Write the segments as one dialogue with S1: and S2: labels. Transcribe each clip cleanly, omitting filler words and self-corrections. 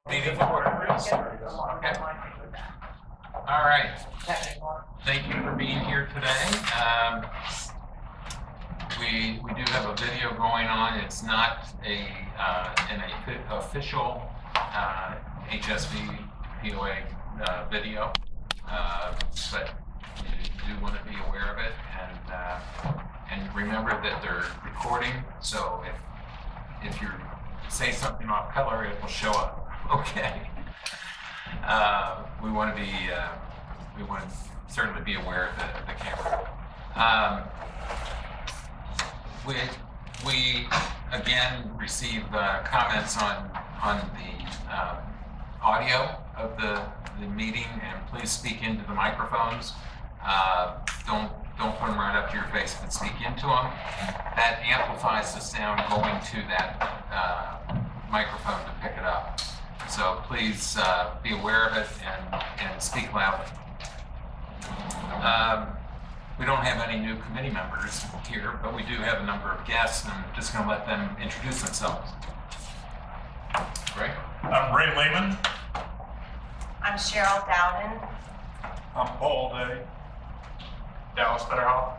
S1: Meeting to order, please. Okay. All right. Thank you for being here today. We do have a video going on. It's not an official HSVPOA video, but you do want to be aware of it, and remember that they're recording. So if you say something off color, it will show up. Okay. We want to certainly be aware of the camera. We again receive comments on the audio of the meeting, and please speak into the microphones. Don't put them right up to your face, but speak into them. That amplifies the sound going to that microphone to pick it up. So please be aware of it and speak loudly. We don't have any new committee members here, but we do have a number of guests, and I'm just going to let them introduce themselves. Ray?
S2: I'm Ray Lehman.
S3: I'm Cheryl Dowden.
S2: I'm Paul Day. Dallas Fetterhoff.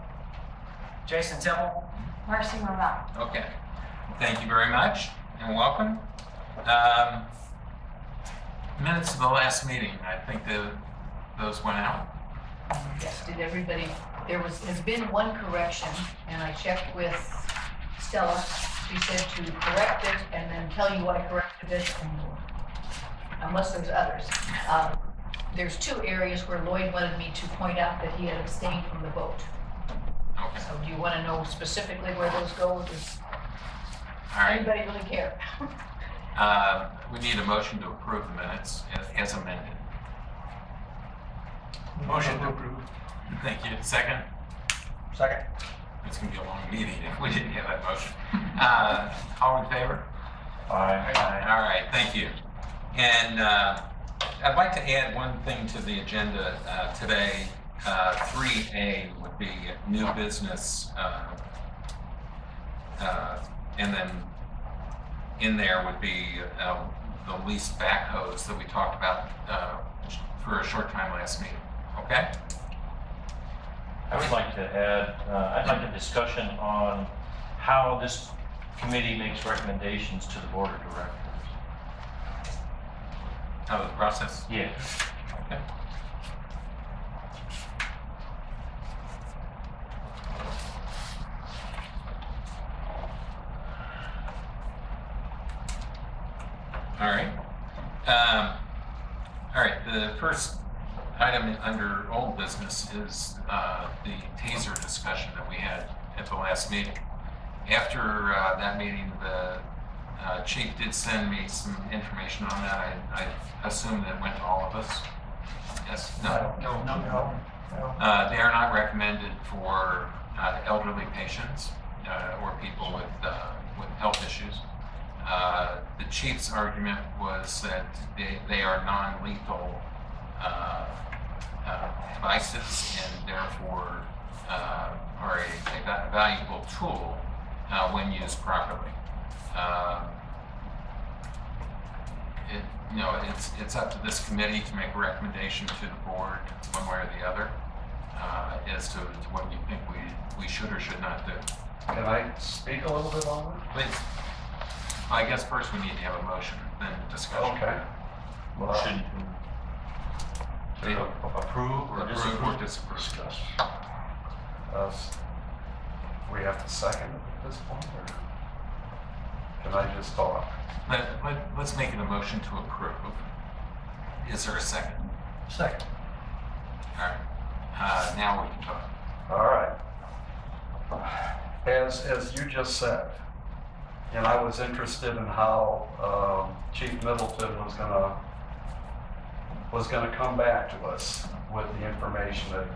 S4: Jason Temple.
S3: Marcy Mermel.
S1: Okay. Thank you very much, and welcome. Minutes of the last meeting, I think those went out.
S5: Yes, did everybody, has been one correction, and I checked with Stella. She said to correct it and then tell you I corrected it, unless there's others. There's two areas where Lloyd wanted me to point out that he had abstained from the vote.
S1: Okay.
S5: So do you want to know specifically where those go? Does
S1: All right.
S5: anybody really care?
S1: We need a motion to approve the minutes as amended.
S2: Motion to approve.
S1: Thank you. Second?
S4: Second.
S1: It's going to be a long meeting if we didn't have that motion. All in favor?
S2: Aye.
S1: All right, thank you. And I'd like to add one thing to the agenda today. 3A would be new business, and then in there would be the leased backhoes that we talked about for a short time last meeting. Okay?
S6: I would like to add, I'd like a discussion on how this committee makes recommendations to the board of directors.
S1: How the process?
S6: Yeah.
S1: Okay. All right. All right. The first item under old business is the taser discussion that we had at the last meeting. After that meeting, the chief did send me some information on that. I assume that went to all of us. Yes? No.
S4: No.
S1: They are not recommended for elderly patients or people with health issues. The chief's argument was that they are non-lethal devices, and therefore are a valuable tool when used properly. It's up to this committee to make a recommendation to the board, one way or the other, as to what you think we should or should not do.
S7: Can I speak a little bit on it?
S1: Please. Well, I guess first we need to have a motion, then discussion.
S7: Okay.
S6: Motion to approve or
S1: Approve or disapprove.
S7: Discuss. We have to second it at this point, or can I just talk?
S1: Let's make it a motion to approve. Is there a second?
S4: Second.
S1: All right. Now we can talk.
S7: All right. As you just said, and I was interested in how Chief Middleton was gonna come back to us with the information that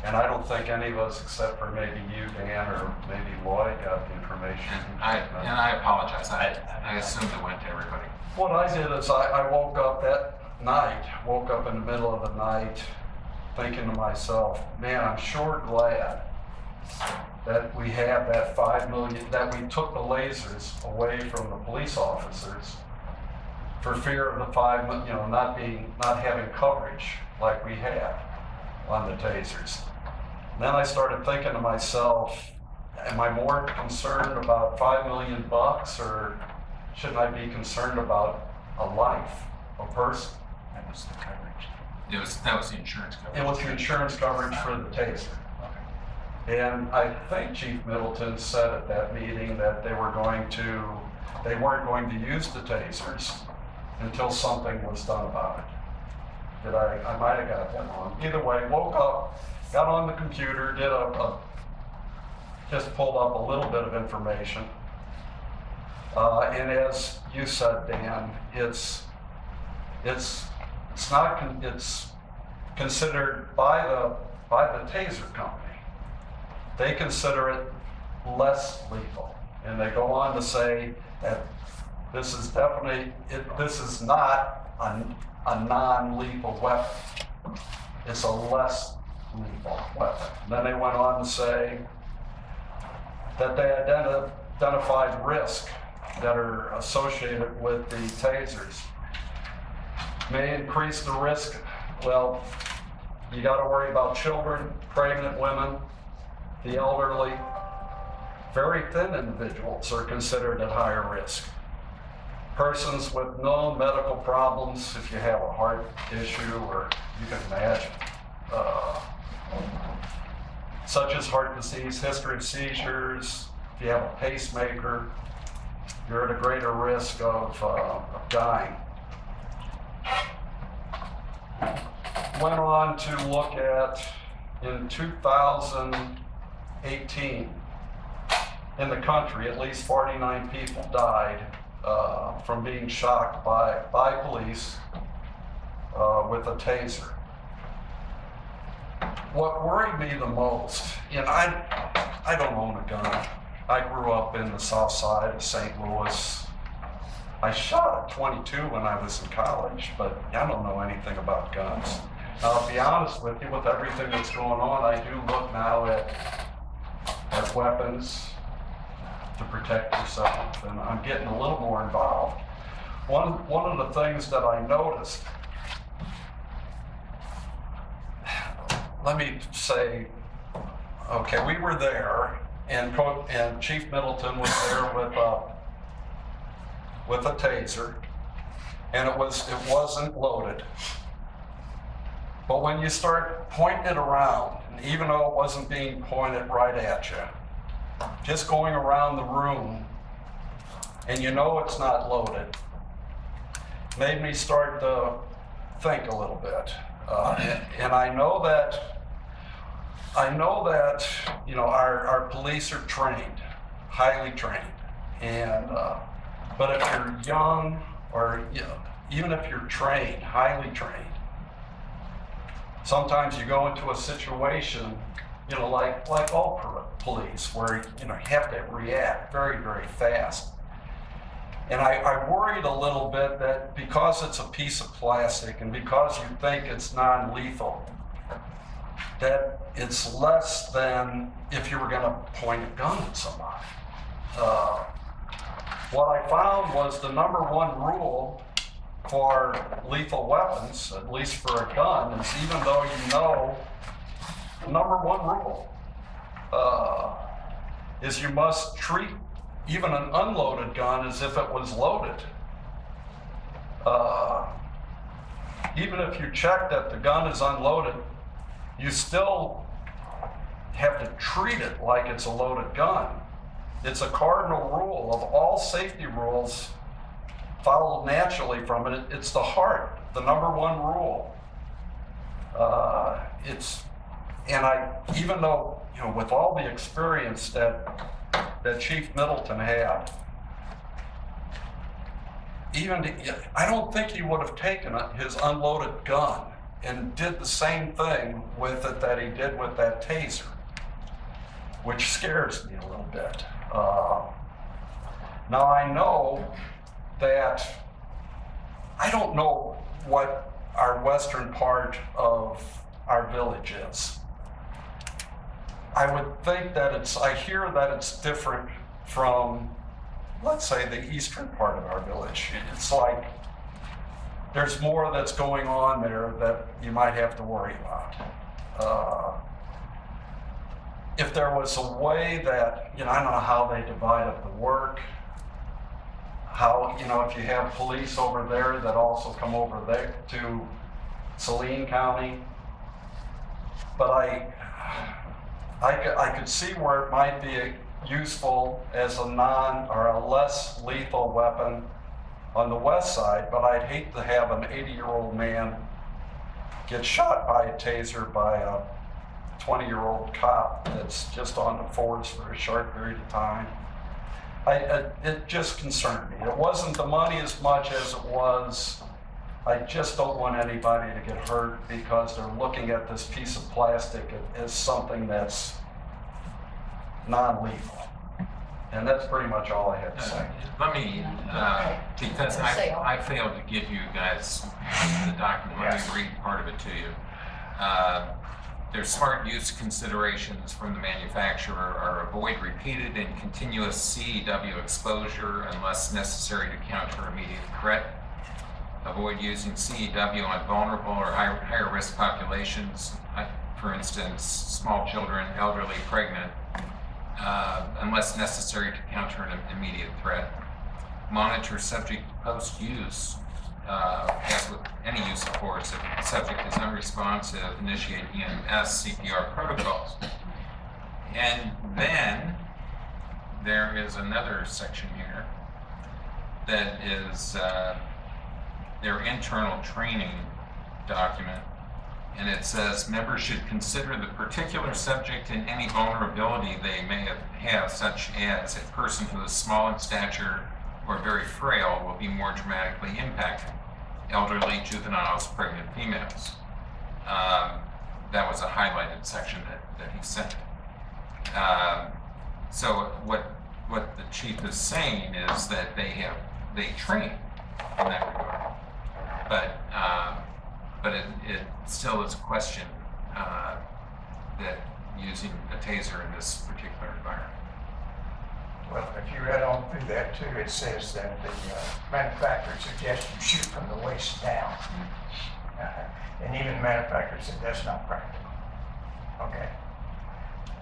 S7: and I don't think any of us, except for maybe you, Dan, or maybe Lloyd, got the information.
S1: And I apologize. I assumed it went to everybody.
S7: What I did is I woke up that night, in the middle of the night, thinking to myself, man, I'm sure glad that we have that $5 million, that we took the lasers away from the police officers for fear of the not having coverage like we had on the tasers. And then I started thinking to myself, am I more concerned about $5 million or shouldn't I be concerned about a life, a person?
S4: That was the coverage.
S1: That was the insurance coverage.
S7: It was the insurance coverage for the taser. And I think Chief Middleton said at that meeting that they weren't going to use the tasers until something was done about it. I might have got that wrong. Either way, woke up, got on the computer, did just pulled up a little bit of information. And as you said, Dan, it's considered by the taser company. They consider it less lethal, and they go on to say that this is not a non-lethal weapon. It's a less lethal weapon. And then they went on to say that they identified risk that are associated with the tasers. May increase the risk. Well, you got to worry about children, pregnant women, the elderly. Very thin individuals are considered at higher risk. Persons with known medical problems, if you have a heart issue, or you can imagine, such as heart disease, history of seizures, if you have a pacemaker, you're at a greater risk of dying. Went on to look at, in 2018, in the country, at least 49 people died from being shocked by police with a taser. What worried me the most, and I don't own a gun. I grew up in the south side of St. Louis. I shot at 22 when I was in college, but I don't know anything about guns. Now, I'll be honest with you, with everything that's going on, I do look now at weapons to protect yourself, and I'm getting a little more involved. One of the things that I noticed, let me say, okay, we were there, and Chief Middleton was there with a taser, and it wasn't loaded. But when you start pointing it around, and even though it wasn't being pointed right at you, just going around the room, and you know it's not loaded, made me start to think a little bit. And I know that our police are trained, highly trained, and but if you're young, or even if you're trained, highly trained, sometimes you go into a situation, like all police, where you have to react very, very fast. And I worried a little bit that because it's a piece of plastic and because you think it's non-lethal, that it's less than if you were going to point a gun at somebody. What I found was the number one rule for lethal weapons, at least for a gun, is even though the number one rule is you must treat even an unloaded gun as if it was loaded. Even if you check that the gun is unloaded, you still have to treat it like it's a loaded gun. It's a cardinal rule of all safety rules followed naturally from it. It's the heart, the number one rule. Even though, with all the experience that Chief Middleton had, I don't think he would have taken his unloaded gun and did the same thing with it that he did with that taser, which scares me a little bit. Now I know that, I don't know what our western part of our village is. I would think that I hear that it's different from, let's say, the eastern part of our village. It's like there's more that's going on there that you might have to worry about. If there was a way that, I don't know how they divide up the work, how, if you have police over there that also come over there to Saline County, but I could see where it might be useful as a or a less lethal weapon on the west side, but I'd hate to have an 80-year-old man get shot by a taser by a 20-year-old cop that's just on the force for a short period of time. It just concerned me. It wasn't the money as much as it was, I just don't want anybody to get hurt because they're looking at this piece of plastic as something that's non-lethal. And that's pretty much all I had to say.
S1: Let me, because I failed to give you guys the document, let me read part of it to you. There's smart use considerations from the manufacturer are avoid repeated and continuous CEW exposure unless necessary to counter immediate threat. Avoid using CEW on vulnerable or higher risk populations, for instance, small children, elderly, pregnant, unless necessary to counter an immediate threat. Monitor subject post-use, as with any use of force, if the subject is unresponsive, initiate EMS CPR protocols. And then there is another section here that is their internal training document. And it says members should consider the particular subject and any vulnerability they may have, such as a person who is small in stature or very frail will be more dramatically impacted. Elderly, juveniles, pregnant females. That was a highlighted section that he sent. So what the chief is saying is that they train in that regard. But it still is a question that using a taser in this particular environment.
S4: Well, if you read on through that too, it says that the manufacturer suggests you shoot from the waist down. And even the manufacturer said that's not practical. Okay.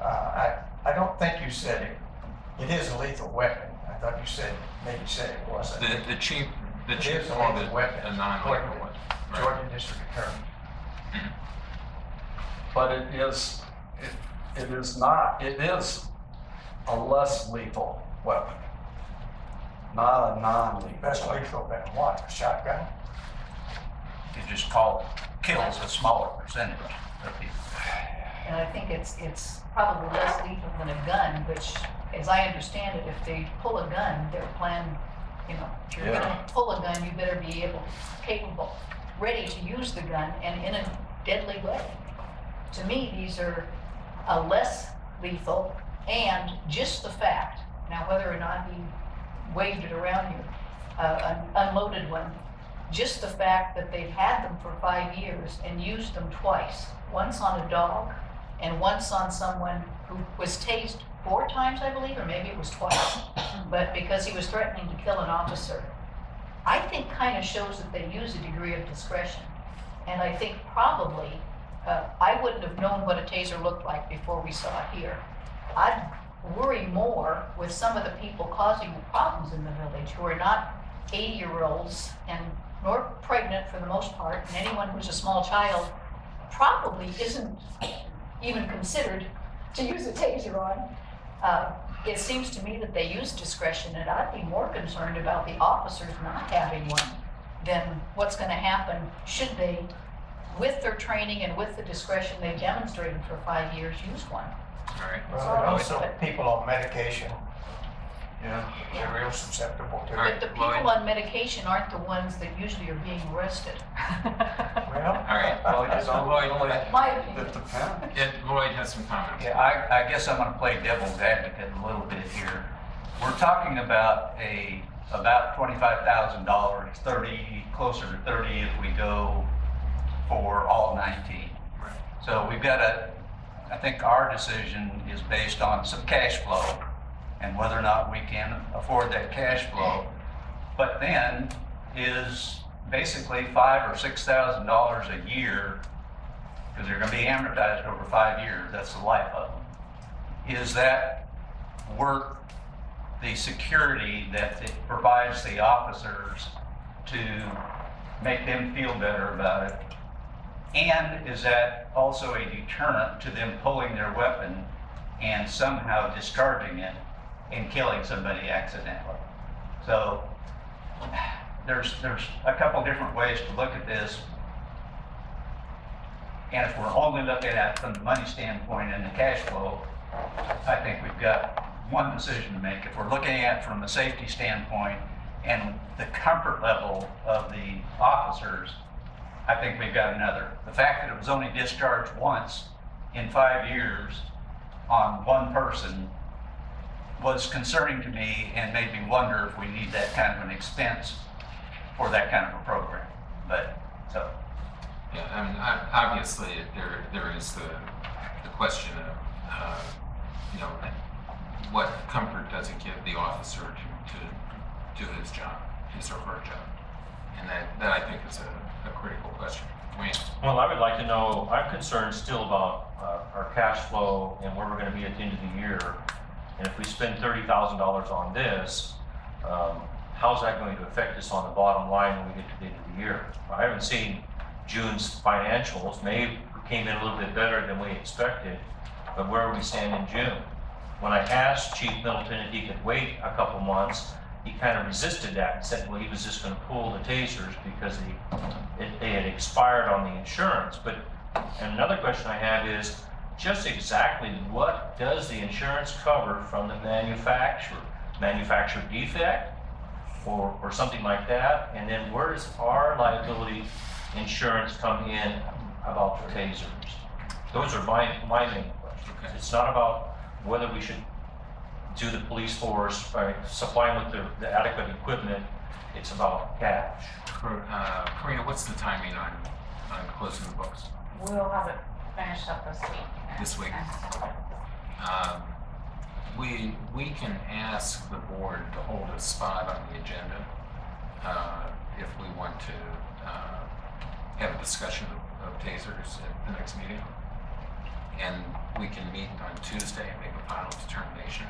S4: I don't think you said it is a lethal weapon. I thought you said, maybe said it wasn't.
S1: The chief
S4: is
S1: called it
S4: weapon.
S1: a non-lethal weapon. Right.
S4: Georgia District Attorney.
S7: But it is not, it is a less lethal weapon, not a non-lethal.
S4: Less lethal than what? A shotgun?
S8: You just call it kills a smaller percentage of people.
S5: And I think it's probably less lethal than a gun, which, as I understand it, if they pull a gun, their plan, if you're gonna pull a gun, you better be capable, ready to use the gun and in a deadly way. To me, these are a less lethal, and just the fact, now whether or not he waved it around you, an unloaded one, just the fact that they've had them for 5 years and used them twice, once on a dog and once on someone who was tased 4 times, I believe, or maybe it was twice, but because he was threatening to kill an officer, I think kind of shows that they use a degree of discretion. And I think probably, I wouldn't have known what a taser looked like before we saw it here. I'd worry more with some of the people causing the problems in the village who are not 80-year-olds and nor pregnant for the most part, and anyone who's a small child probably isn't even considered to use a taser on. It seems to me that they use discretion, and I'd be more concerned about the officers not having one than what's going to happen should they, with their training and with the discretion they demonstrated for 5 years, use one.
S1: All right.
S4: Well, and also people on medication,
S7: Yeah.
S4: they're real susceptible to
S1: All right.
S4: it.
S5: But the people
S1: Lloyd?
S5: on medication aren't the ones that usually are being arrested.
S4: Well,
S1: All right.
S7: Well, it's
S1: Lloyd,
S5: My opinion.
S7: it depends.
S1: Lloyd has some comments.
S8: Yeah, I guess I'm gonna play devil's advocate a little bit here. We're talking about about $25,000, 30, closer to 30 if we go for all 19.
S1: Right.
S8: So we've got I think our decision is based on some cash flow and whether or not we can afford that cash flow. But then is basically $5,000 or $6,000 a year, because they're gonna be amortized over 5 years, that's the life of them. Is that worth the security that it provides the officers to make them feel better about it? And is that also a deterrent to them pulling their weapon and somehow discharging it and killing somebody accidentally? So there's a couple different ways to look at this. And if we're only looking at it from the money standpoint and the cash flow, I think we've got one decision to make. If we're looking at it from a safety standpoint and the comfort level of the officers, I think we've got another. The fact that it was only discharged once in 5 years on one person was concerning to me and made me wonder if we need that kind of an expense for that kind of a program. But, so.
S1: Yeah, I mean, obviously, there is the question of, what comfort does it give the officer to do his job, his or her job? And that I think is a critical question. Wayne?
S6: Well, I would like to know, I'm concerned still about our cash flow and where we're gonna be at the end of the year. And if we spend $30,000 on this, how's that going to affect us on the bottom line when we get to the end of the year? I haven't seen June's financials. May came in a little bit better than we expected, but where are we stand in June? When I asked Chief Middleton if he could wait a couple months, he kind of resisted that and said, well, he was just going to pull the tasers because they had expired on the insurance. And another question I have is, just exactly what does the insurance cover from the manufacturer defect or something like that? And then where does our liability insurance come in about the tasers? Those are my main questions.
S1: Okay.
S6: It's not about whether we should do the police force by supplying with the adequate equipment. It's about cash.
S1: Coreena, what's the timing on closing the books
S9: We'll have it finished up this week.
S1: this week? We can ask the board to hold a spot on the agenda if we want to have a discussion of tasers at the next meeting. And we can meet on Tuesday and make a final determination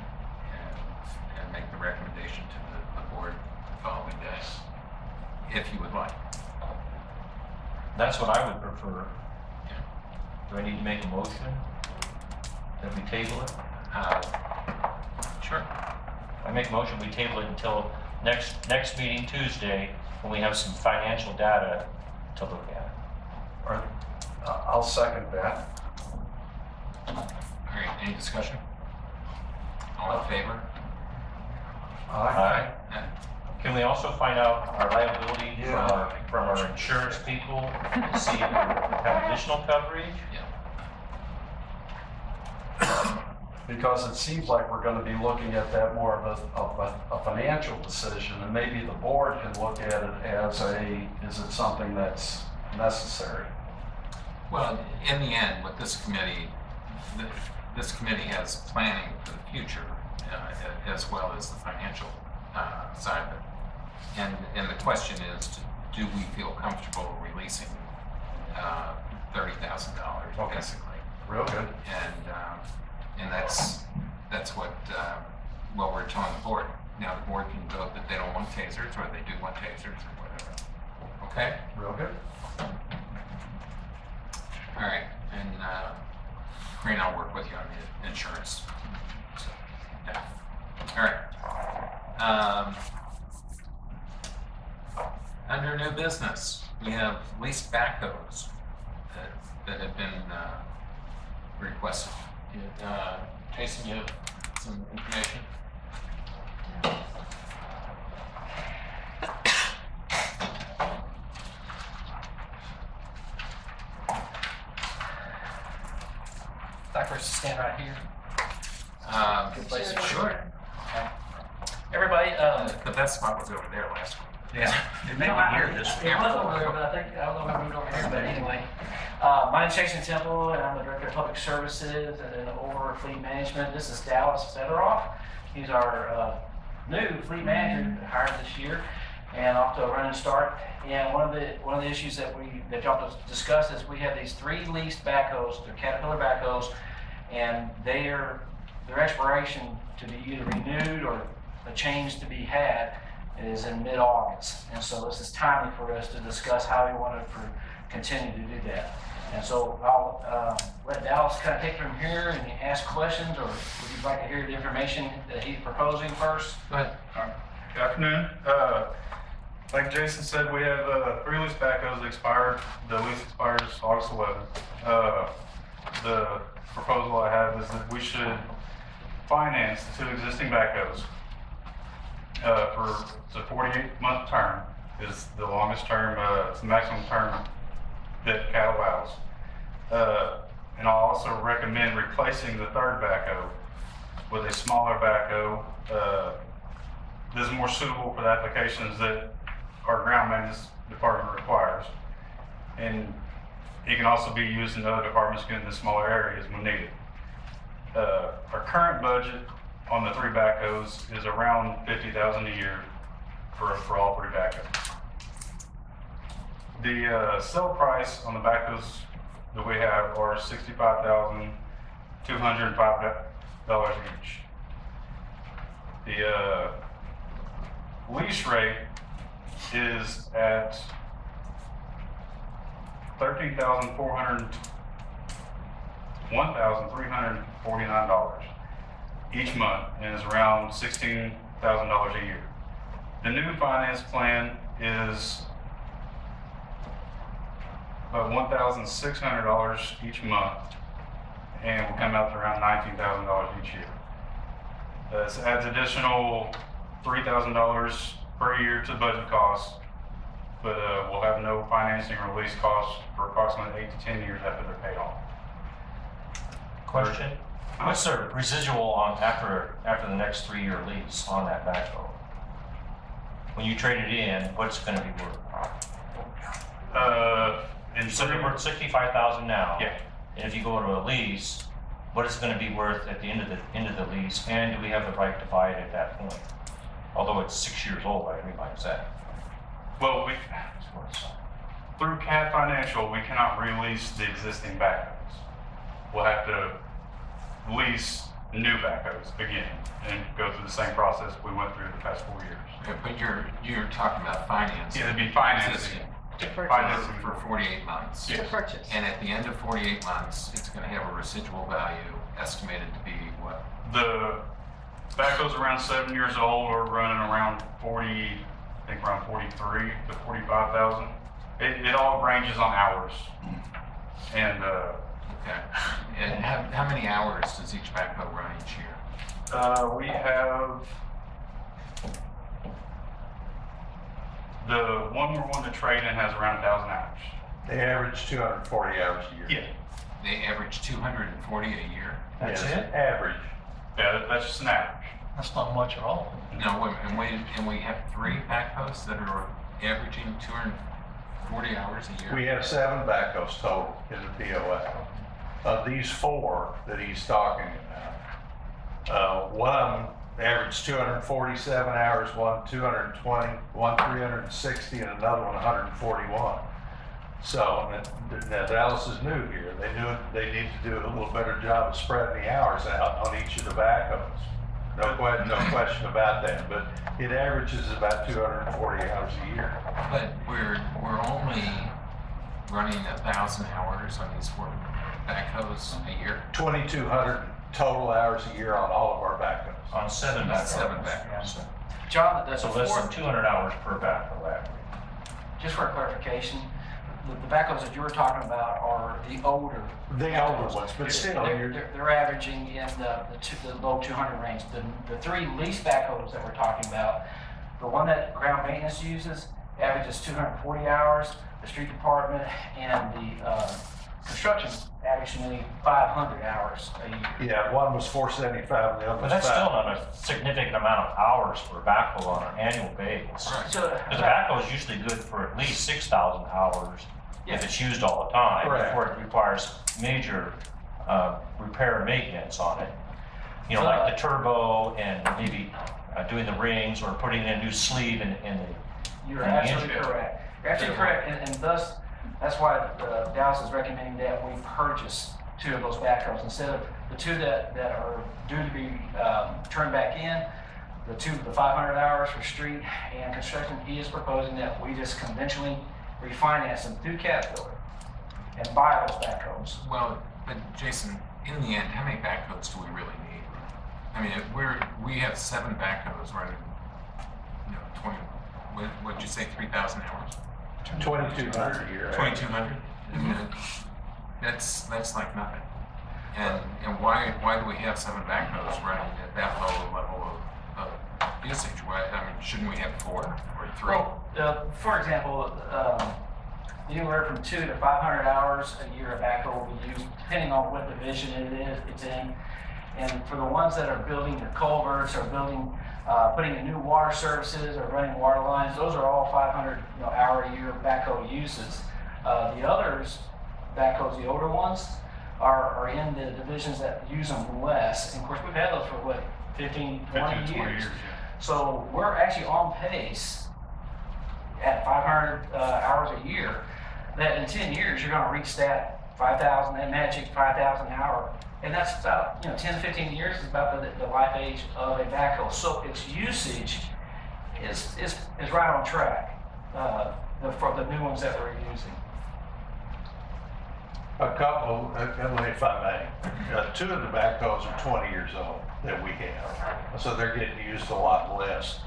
S1: and make the recommendation to the board the following day, if you would like.
S6: That's what I would prefer. Do I need to make a motion that we table it?
S1: Sure.
S6: I make a motion we table it until next meeting Tuesday when we have some financial data to look at.
S7: All right. I'll second that.
S1: All right, any discussion? All in favor?
S7: Aye.
S6: Can we also find out our liability
S7: Yeah.
S6: from our insurance people to see if we have additional coverage?
S7: Because it seems like we're gonna be looking at that more of a financial decision, and maybe the board can look at it as is it something that's necessary?
S1: Well, in the end, what this committee has planning for the future, as well as the financial side of it. And the question is, do we feel comfortable releasing $30,000
S7: Okay.
S1: basically?
S7: Real good.
S1: And that's what we're telling the board. Now the board can vote that they don't want tasers, or they do want tasers, or whatever. Okay?
S7: Real good.
S1: All right, and Coreena, I'll work with you on the insurance. So, yeah. All right. Under new business, we have leased backhoes that have been requested. Jason, you have some information?
S10: Back first to stand right here. Good place to
S1: Sure.
S10: Everybody,
S1: The best spot was over there last week.
S8: Yeah, it may be here this week.
S10: It was over there, but I don't know if I moved over here, but anyway. My name's Jason Temple, and I'm the Director of Public Services and over Fleet Management. This is Dallas Fetterhoff. He's our new fleet manager hired this year. and off to a running start. And one of the issues that y'all discussed is we have these 3 leased backhoes, they're Caterpillar backhoes, and their expiration to be either renewed or a change to be had is in mid-August. And so this is timely for us to discuss how we want to continue to do that. And so I'll let Dallas kind of take from here and ask questions, or would you like to hear the information that he's proposing first?
S1: Go ahead.
S11: Good afternoon. Like Jason said, we have 3 lease backhoes that expired. The lease expires August 11th. The proposal I have is that we should finance the 2 existing backhoes for the 48-month term is the longest term, it's the maximum term that CAT allows. And I'll also recommend replacing the 3rd backhoe with a smaller backhoe. This is more suitable for the applications that our ground maintenance department requires. And it can also be used in other departments in the smaller areas when needed. Our current budget on the 3 backhoes is around $50,000 a year for all 3 backhoes. The sale price on the backhoes that we have are $65,205 each. The lease rate is at $1,349 each month, and is around $16,000 a year. The new finance plan is about $1,600 each month, and will come out to around $19,000 each year. This adds additional $3,000 per year to budget costs, but we'll have no financing or lease costs for approximately 8 to 10 years after they're paid off.
S6: Question? What's the residual on after the next 3-year lease on that backhoe? When you trade it in, what's it gonna be worth? So they're worth $65,000 now.
S11: Yeah.
S6: And if you go to a lease, what is it gonna be worth at the end of the lease? And do we have the right to buy it at that point? Although it's 6 years old, I realize that.
S11: Well, through CAT Financial, we cannot release the existing backhoes. We'll have to lease new backhoes again and go through the same process we went through the past 4 years.
S1: Okay, but you're talking about financing.
S11: Yeah, it'd be financing.
S1: Existing
S11: Financing
S1: for 48 months.
S11: Yes.
S5: Purchase.
S1: And at the end of 48 months, it's going to have a residual value estimated to be what?
S11: The backhoes around 7 years old are running around 40, I think around 43 to 45,000. It all ranges on hours. And
S1: Okay. And how many hours does each backhoe run each year?
S11: we have the one we're wanting to trade in has around 1,000 hours.
S2: They average 240 hours a year.
S11: Yeah,
S1: They average 240 a year.
S2: That's it? Average.
S11: yeah, that's just an average.
S10: That's not much at all.
S1: No, and we have 3 backhoes that are averaging 240 hours a year.
S2: We have 7 backhoes total in the POA. Of these 4 that he's talking about, one of them averaged 247 hours, one 220, one 360, and another one 141. So now Dallas is new here. They need to do a little better job of spreading the hours out on each of the backhoes. No question about that. But it averages about 240 hours a year.
S1: But we're only running 1,000 hours on these 4 backhoes a year.
S2: 2,200 total hours a year on all of our backhoes.
S6: On 7 backhoes.
S1: 7 backhoes.
S10: John, that's
S6: So
S10: a
S6: less than
S10: 4,
S6: 200 hours per backhoe average.
S10: just for clarification, the backhoes that you were talking about are the older.
S2: The older ones, but still,
S10: They're averaging in the low 200 range. The 3 lease backhoes that we're talking about, the one that ground maintenance uses averages 240 hours, the street department and the construction averaging only 500 hours a year.
S2: yeah, one was 475 and the other
S6: But
S2: was
S6: that's still
S2: 5.
S6: not a significant amount of hours for a backhoe on an annual basis.
S1: Right.
S10: So,
S6: Because a backhoe is usually good for at least 6,000 hours if it's used all the time,
S2: Correct.
S6: before it requires major repair and maintenance on it. You know, like the turbo and maybe doing the rings or putting in a new sleeve in
S10: You're
S6: And the
S10: absolutely
S6: engine.
S10: correct. You're absolutely correct, and thus, that's why Dallas is recommending that we purchase 2 of those backhoes instead of the 2 that are due to be turned back in. The 500 hours for street and construction, he is proposing that we just conventionally refinance them through Caterpillar and buy those backhoes.
S1: Well, but Jason, in the end, how many backhoes do we really need? I mean, we have 7 backhoes running, 20, what'd you say, 3,000 hours?
S2: 2,200 a year.
S1: 2,200? That's like nothing. And why do we have 7 backhoes running at that low level of usage? Why, I mean, shouldn't we have 4 or 3?
S10: Well, for example, anywhere from 2 to 500 hours a year a backhoe will be used, depending on what division it's in. And for the ones that are building the culverts or building, putting in new water services or running water lines, those are all 500 hour a year backhoe uses. The others, backhoes, the older ones, are in the divisions that use them less. And of course, we've had those for 15, 20 years. So we're actually on pace at 500 hours a year, that in 10 years, you're gonna reach that 5,000, that magic 5,000 hour. And that's about, 10 to 15 years is about the life age of a backhoe. So its usage is right on track for the new ones that we're using.
S2: A couple, if I may, 2 of the backhoes are 20 years old that we have, so they're getting used a lot less.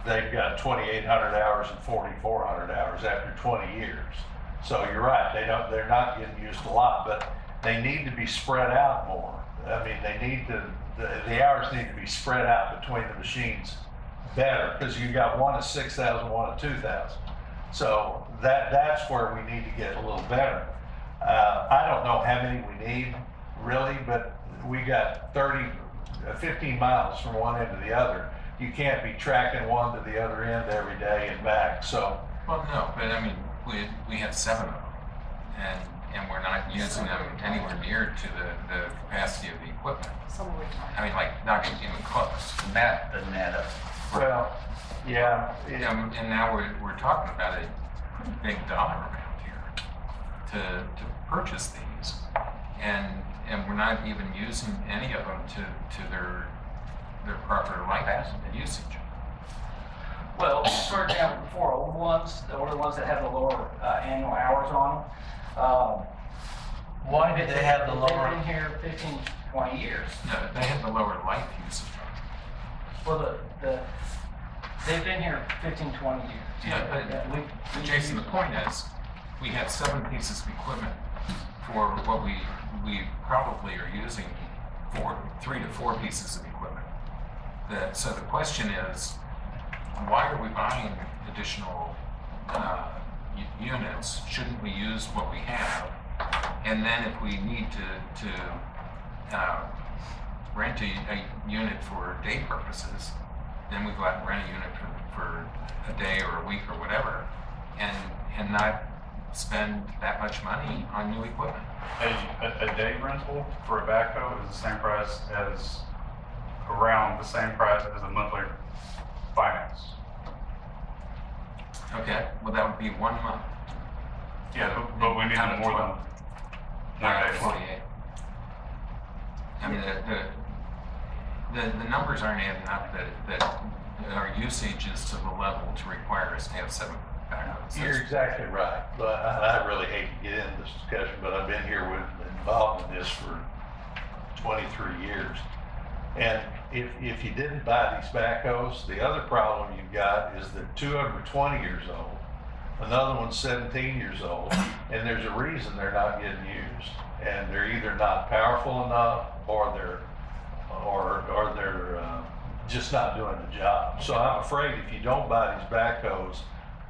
S2: They've got 2,800 hours and 4,400 hours after 20 years. So you're right, they're not getting used a lot, but they need to be spread out more. I mean, the hours need to be spread out between the machines better, because you got one at 6,000, one at 2,000. So that's where we need to get a little better. I don't know how many we need really, but we got 15 miles from one end to the other. You can't be tracking one to the other end every day and back. So,
S1: Well, no, but I mean, we have 7 of them, and we're not using them anywhere near to the capacity of the equipment. I mean, like, not even close.
S8: The math doesn't add up.
S2: well, yeah.
S1: And now we're talking about a big dollar amount here to purchase these, and we're not even using any of them to their proper life usage.
S10: Well, for example, the 4 old ones, the older ones that have the lower annual hours on them.
S8: Why did they have the
S10: They've
S8: lower?
S10: been here 15, 20 years.
S1: No, they have the lower life usage.
S10: Well, they've been here 15, 20 years.
S1: Yeah, but Jason, the point is, we have 7 pieces of equipment for what we probably are using for 3 to 4 pieces of equipment. So the question is, why are we buying additional units? Shouldn't we use what we have? And then if we need to rent a unit for day purposes, then we go out and rent a unit for a day or a week or whatever, and not spend that much money on new equipment.
S11: A day rental for a backhoe is the same price as, around the same price as a monthly finance.
S1: Okay, well, that would be 1 month.
S11: Yeah, but we need
S1: Out of
S11: more
S1: 12.
S11: than 1 day.
S1: 48. I mean, the numbers aren't adding up that our usage is to the level to require us to have 7 backhoes.
S2: You're exactly right, but I really hate to get into this discussion, but I've been here involved in this for 23 years. And if you didn't buy these backhoes, the other problem you've got is that 2 of them are 20 years old, another one's 17 years old, and there's a reason they're not getting used. And they're either not powerful enough, or they're just not doing the job. So I'm afraid if you don't buy these backhoes,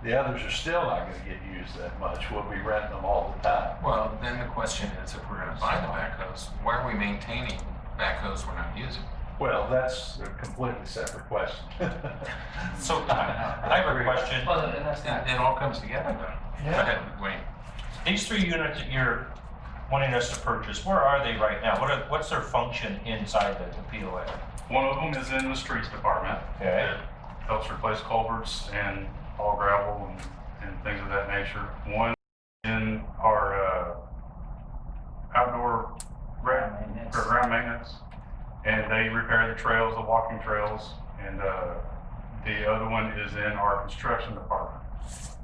S2: the others are still not going to get used that much. We'll be renting them all the time.
S1: Well, then the question is, if we're gonna buy the backhoes, why are we maintaining backhoes we're not using?
S2: Well, that's a completely separate question.
S6: So I have a question.
S10: Well, and that's not.
S1: It all comes together though. Go ahead, Wayne.
S6: These 3 units that you're wanting us to purchase, where are they right now? What's their function inside the POA?
S11: One of them is in the streets department.
S6: Okay.
S11: helps replace culverts and all gravel and things of that nature. One in our outdoor ground maintenance, and they repair the trails, the walking trails, and the other one is in our construction department.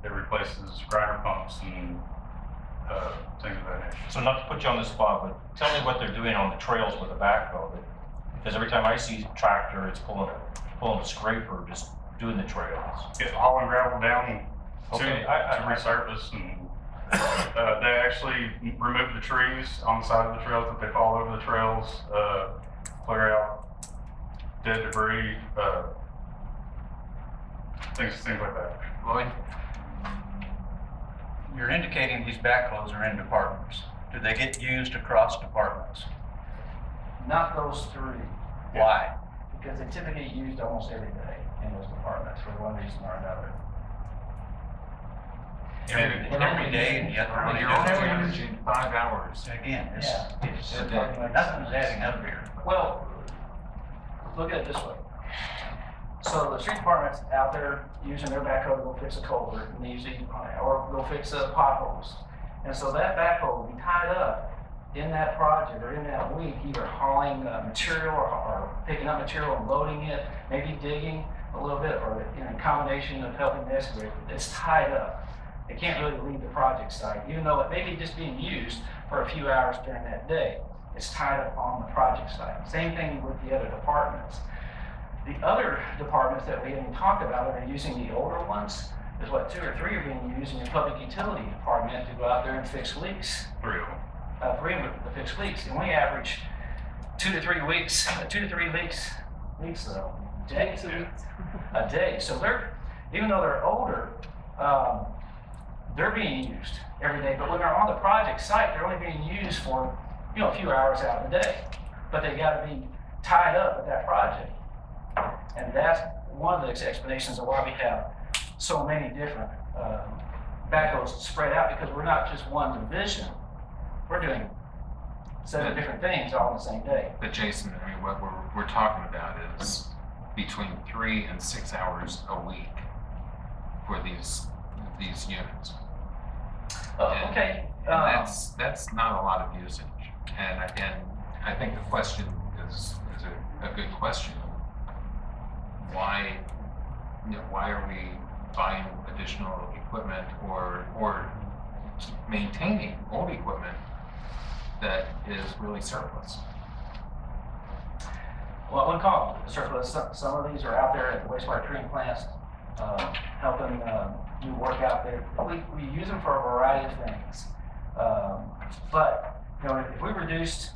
S11: It replaces grinder pumps and things of that nature.
S6: So not to put you on the spot, but tell me what they're doing on the trails with the backhoe. Because every time I see a tractor, it's pulling a scraper, just doing the trails.
S11: Get hauling gravel down
S6: Okay,
S11: to resurface, and they actually remove the trees on the side of the trails if they fall over the trails, clear out dead debris, things like that.
S1: Lloyd?
S8: You're indicating these backhoes are in departments. Do they get used across departments?
S10: Not those three,
S8: Why?
S10: because they typically get used almost every day in those departments for one reason or another.
S8: Every day, and yet they're only
S1: You're
S8: doing
S1: only
S8: it.
S1: averaging 5 hours.
S8: Again,
S10: Yeah.
S8: it's
S1: A day.
S8: nothing's adding up here.
S10: Well, look at it this way. So the street department's out there using their backhoe to go fix a culvert, and they usually, or go fix potholes. And so that backhoe will be tied up in that project or in that week, either hauling material or picking up material and loading it, maybe digging a little bit, or in a combination of helping the excavator. It's tied up. It can't really leave the project site, even though it may be just being used for a few hours during that day. It's tied up on the project site. Same thing with the other departments. The other departments that we haven't talked about that are using the older ones is what 2 or 3 are being used in your public utility department to go out there and fix leaks.
S11: 3 of them.
S10: 3 of them to fix leaks, and we average 2 to 3 weeks, 2 to 3 leaks a day. So they're, even though they're older, they're being used every day. But when they're on the project site, they're only being used for a few hours out of the day. But they got to be tied up at that project. And that's one of the explanations of why we have so many different backhoes spread out, because we're not just one division. We're doing 7 different things all in the same day.
S1: But Jason, I mean, what we're talking about is between 3 and 6 hours a week for these units.
S10: Okay.
S1: And that's not a lot of usage. And I think the question is a good question. Why are we buying additional equipment or maintaining old equipment that is really surplus?
S10: Well, I wouldn't call them surplus. Some of these are out there at the wastewater treatment plants, helping do work out there. We use them for a variety of things. But if we reduced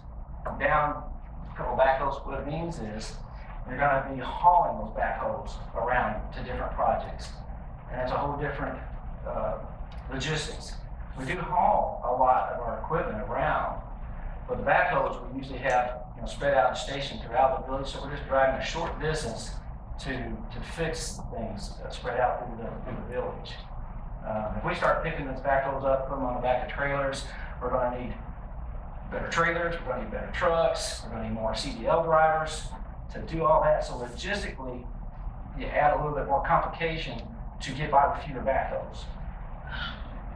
S10: down a couple backhoes, what it means is you're going to be hauling those backhoes around to different projects, and that's a whole different logistics. We do haul a lot of our equipment around, but the backhoes we usually have spread out and stationed throughout the village, so we're just driving a short distance to fix things spread out through the village. If we start picking those backhoes up, put them on the back of trailers, we're going to need better trailers, we're going to need better trucks, we're going to need more CDL drivers to do all that. So logistically, you add a little bit more complication to get by with fewer backhoes.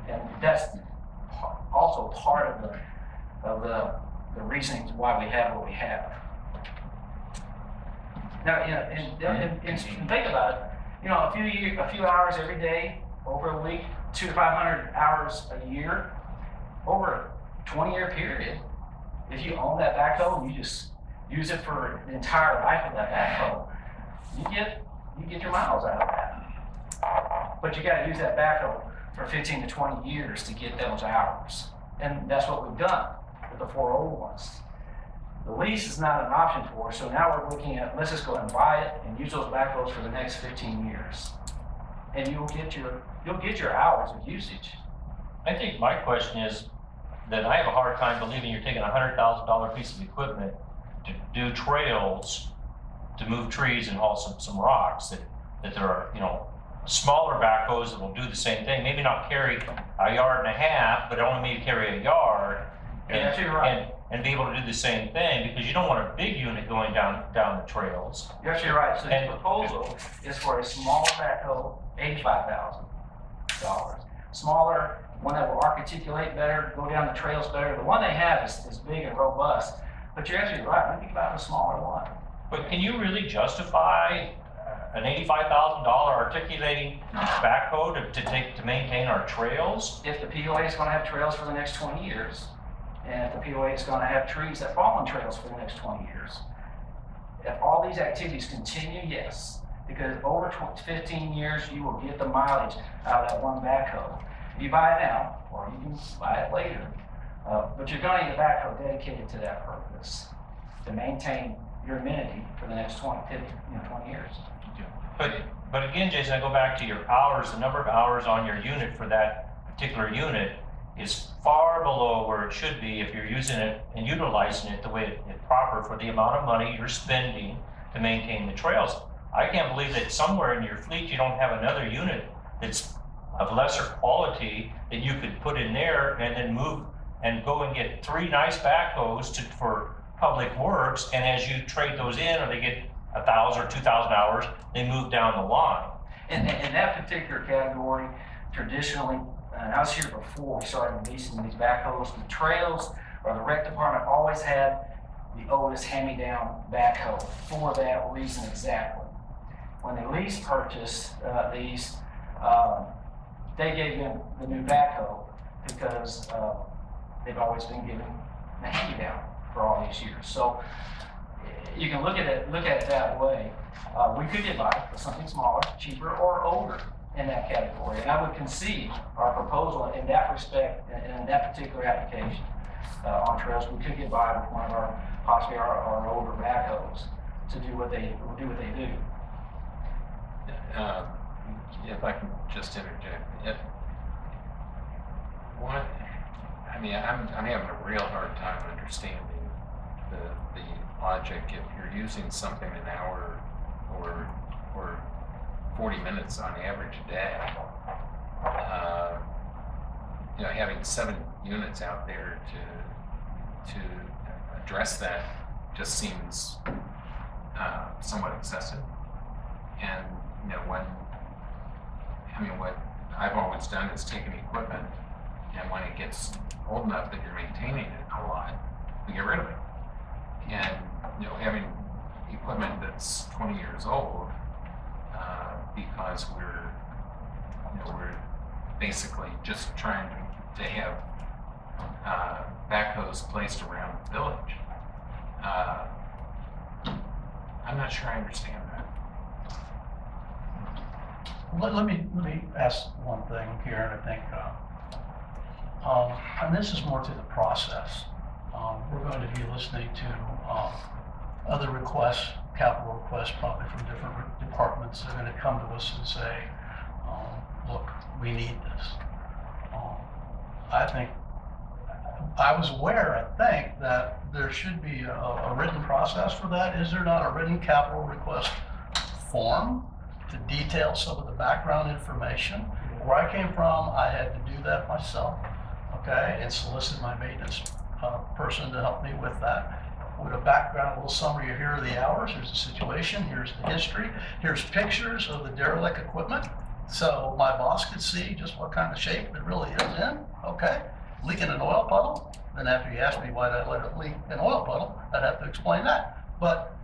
S10: And that's also part of the reasons why we have what we have. Now, and think about it. A few hours every day over a week, 200 to 500 hours a year, over a 20-year period. If you own that backhoe and you just use it for the entire life of that backhoe, you get your miles out of that. But you got to use that backhoe for 15 to 20 years to get those hours, and that's what we've done with the 4 old ones. The lease is not an option for us, so now we're looking at, let's just go and buy it and use those backhoes for the next 15 years. And you'll get your hours of usage.
S6: I think my question is that I have a hard time believing you're taking a $100,000 piece of equipment to do trails, to move trees and haul some rocks, that there are, smaller backhoes that will do the same thing, maybe not carry a yard and a half, but only maybe carry a yard,
S10: You're absolutely right.
S6: And be able to do the same thing, because you don't want a big unit going down the trails.
S10: You're actually right. So
S6: And-
S10: the proposal is for a small backhoe, $85,000. Smaller, one that will articulate better, go down the trails better. The one they have is big and robust. But you're actually right. Maybe about a smaller one.
S6: But can you really justify an $85,000 articulating backhoe to maintain our trails?
S10: If the POA is going to have trails for the next 20 years, and if the POA is going to have trees that fall on trails for the next 20 years, if all these activities continue, yes, because over 15 years, you will get the mileage out of that one backhoe. You buy it now, or you can buy it later, but you're going to need a backhoe dedicated to that purpose, to maintain your amenity for the next 20 years.
S6: But again, Jason, I go back to your hours, the number of hours on your unit for that particular unit is far below where it should be if you're using it and utilizing it the way it's proper for the amount of money you're spending to maintain the trails. I can't believe that somewhere in your fleet you don't have another unit that's of lesser quality that you could put in there and then move and go and get 3 nice backhoes for public works, and as you trade those in, or they get 1,000 or 2,000 hours, they move down the line.
S10: In that particular category, traditionally, and I was here before we started leasing these backhoes, the trails or the rec department always had the oldest hand-me-down backhoe for that reason exactly. When they lease purchased these, they gave them the new backhoe because they've always been given the hand-me-down for all these years. So you can look at it that way. We could get by with something smaller, cheaper, or older in that category. And I would concede our proposal in that respect, in that particular application on trails, we could get by with one of our, possibly our older backhoes to do what they do.
S1: If I can just interject, I'm having a real hard time understanding the logic if you're using something an hour or 40 minutes on average a day. Having 7 units out there to address that just seems somewhat excessive. And what I've always done is taken equipment, and when it gets old enough that you're maintaining it a lot, we get rid of it. And having equipment that's 20 years old, because we're basically just trying to have backhoes placed around the village. I'm not sure I understand that.
S12: Let me ask one thing here, and I think, and this is more to the process. We're going to be listening to other requests, capital requests, probably from different departments. They're going to come to us and say, look, we need this. I think, I was aware, I think, that there should be a written process for that. Is there not a written capital request form to detail some of the background information? Where I came from, I had to do that myself, okay, and solicit my maintenance person to help me with that. With a background, a little summary, here are the hours, here's the situation, here's the history, here's pictures of the derelict equipment, so my boss could see just what kind of shape it really is in, okay? Leaking an oil puddle, then after you ask me why did I let it leak an oil puddle, I'd have to explain that. But,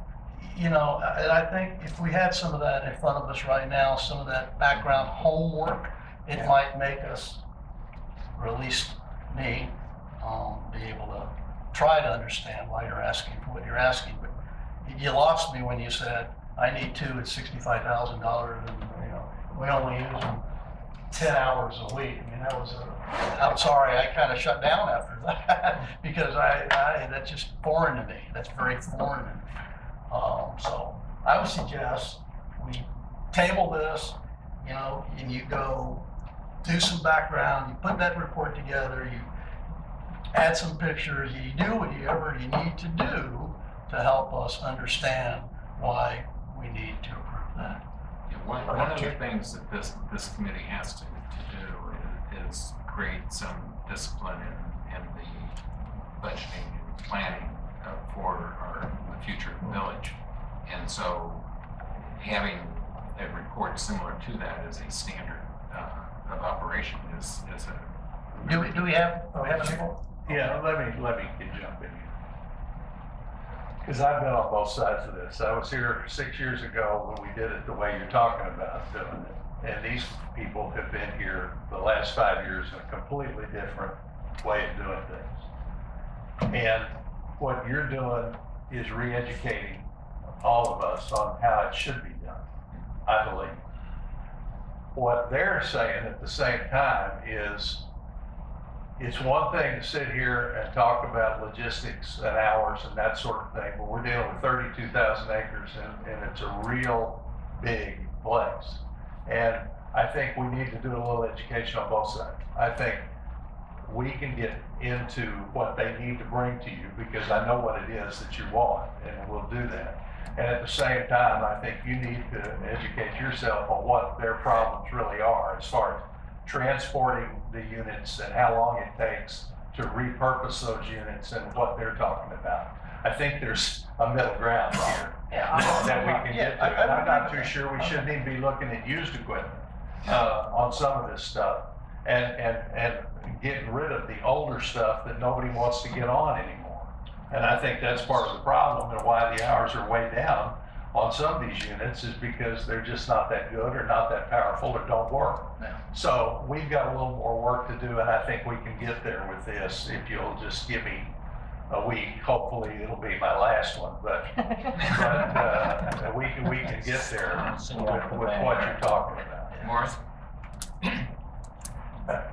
S12: and I think if we had some of that in front of us right now, some of that background homework, it might make us, or at least me, be able to try to understand why you're asking for what you're asking. But you lost me when you said, I need 2 at $65,000, and we only use them 10 hours a week. I mean, that was I'm sorry, I kind of shut down after that because that's just foreign to me. That's very foreign to me. So I would suggest we table this, and you go do some background, you put that report together, you add some pictures, you do whatever you need to do to help us understand why we need to approve that.
S1: One of the things that this committee has to do is create some discipline in the budgeting and planning for the future village. And so having a report similar to that as a standard of operation is a.
S12: Do we have people?
S2: Yeah, let me jump in here. Because I've been on both sides of this. I was here 6 years ago when we did it the way you're talking about doing it. And these people have been here the last 5 years in a completely different way of doing things. And what you're doing is re-educating all of us on how it should be done, I believe. What they're saying at the same time is, it's one thing to sit here and talk about logistics and hours and that sort of thing, but we're dealing with 32,000 acres and it's a real big place. And I think we need to do a little education on both sides. I think we can get into what they need to bring to you because I know what it is that you want, and we'll do that. And at the same time, I think you need to educate yourself on what their problems really are as far as transporting the units and how long it takes to repurpose those units and what they're talking about. I think there's a middle ground here that we can get to. And I'm not too sure we shouldn't even be looking at used equipment on some of this stuff and getting rid of the older stuff that nobody wants to get on anymore. And I think that's part of the problem and why the hours are way down on some of these units is because they're just not that good or not that powerful or don't work.
S12: Yeah.
S2: So we've got a little more work to do, and I think we can get there with this if you'll just give me a week. Hopefully it'll be my last one, but we can get there with what you're talking about.
S1: Morris?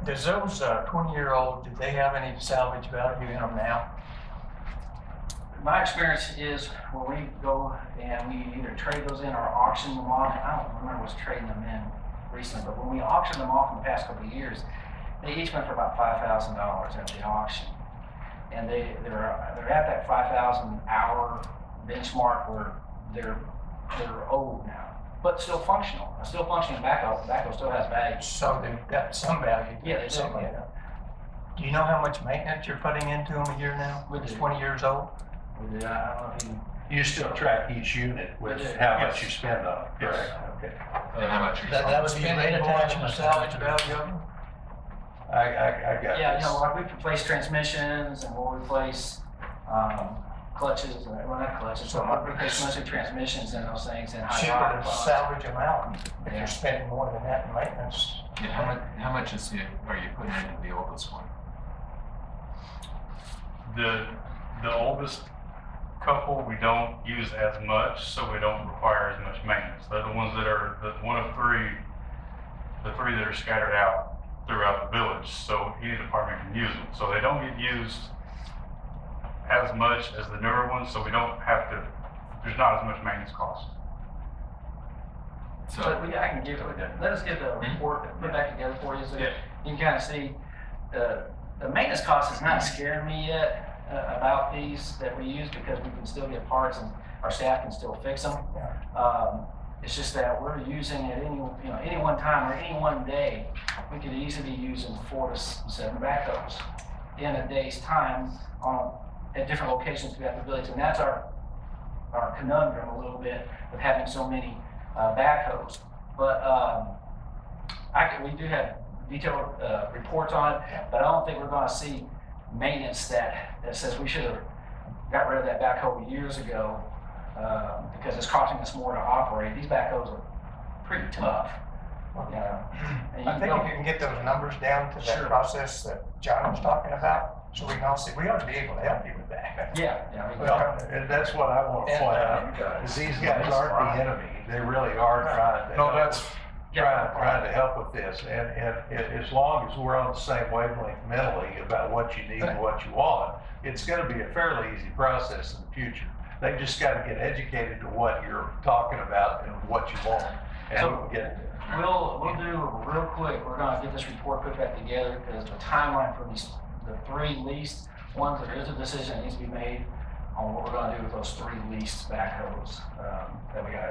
S4: Does those 20-year-old, do they have any salvage value in them now?
S10: My experience is when we go and we either trade those in or auction them off, I don't remember what's trading them in recently, but when we auctioned them off in the past couple of years, they each went for about $5,000 at the auction. And they're at that 5,000 hour benchmark where they're old now, but still functional. A still functioning backhoe still has value.
S4: So they've got some value.
S10: Yeah, they do.
S4: Some, yeah. Do you know how much maintenance you're putting into them a year now?
S10: We
S4: It's
S10: do.
S4: 20 years old?
S10: I don't know if you.
S2: You still track each unit with how much you spend on it, correct? Okay.
S1: And how much
S12: That would be rate attachment.
S4: Salvage value of them?
S2: I got
S10: Yeah,
S2: this.
S10: like we replace transmissions and we'll replace clutches, well, not clutches, so we'll replace mostly transmissions and those things and
S4: Cheaper
S10: hydraulic
S4: to
S10: products.
S4: salvage them out if
S10: Yeah.
S4: you're spending more than that in maintenance.
S1: Yeah, how much are you putting into the oldest one?
S11: The oldest couple, we don't use as much, so we don't require as much maintenance. They're the ones that are the one of three, the three that are scattered out throughout the village, so any department can use them. So they don't get used as much as the newer ones, so we don't have to, there's not as much maintenance cost.
S1: So,
S10: But I can give it, let us get the report, put back together for you so you can kind of see, the maintenance cost is not scaring me yet about these that we use because we can still get parts and our staff can still fix them. It's just that we're using at any one time or any one day, we could easily be using 4 to 7 backhoes in a day's time at different locations throughout the village. And that's our conundrum a little bit with having so many backhoes. But we do have detailed reports on it, but I don't think we're going to see maintenance that says we should have got rid of that backhoe years ago because it's costing us more to operate. These backhoes are pretty tough. And
S4: I think if you can get those numbers down to that
S10: Sure.
S4: process that John was talking about, so we can all see, we ought to be able to help you with that.
S10: Yeah.
S2: Well, and that's what I want to point out, is these guys aren't the enemy. They really are trying to.
S7: No,
S2: help.
S7: that's,
S2: Trying to help with this, and as long as we're on the same wavelength mentally about what you need and what you want, it's gonna be a fairly easy process in the future. They just gotta get educated to what you're talking about and what you want, and we can get it there.
S10: We'll do real quick, we're gonna get this report put back together because the timeline for the 3 leased ones, there is a decision that needs to be made on what we're gonna do with those 3 leased backhoes that we got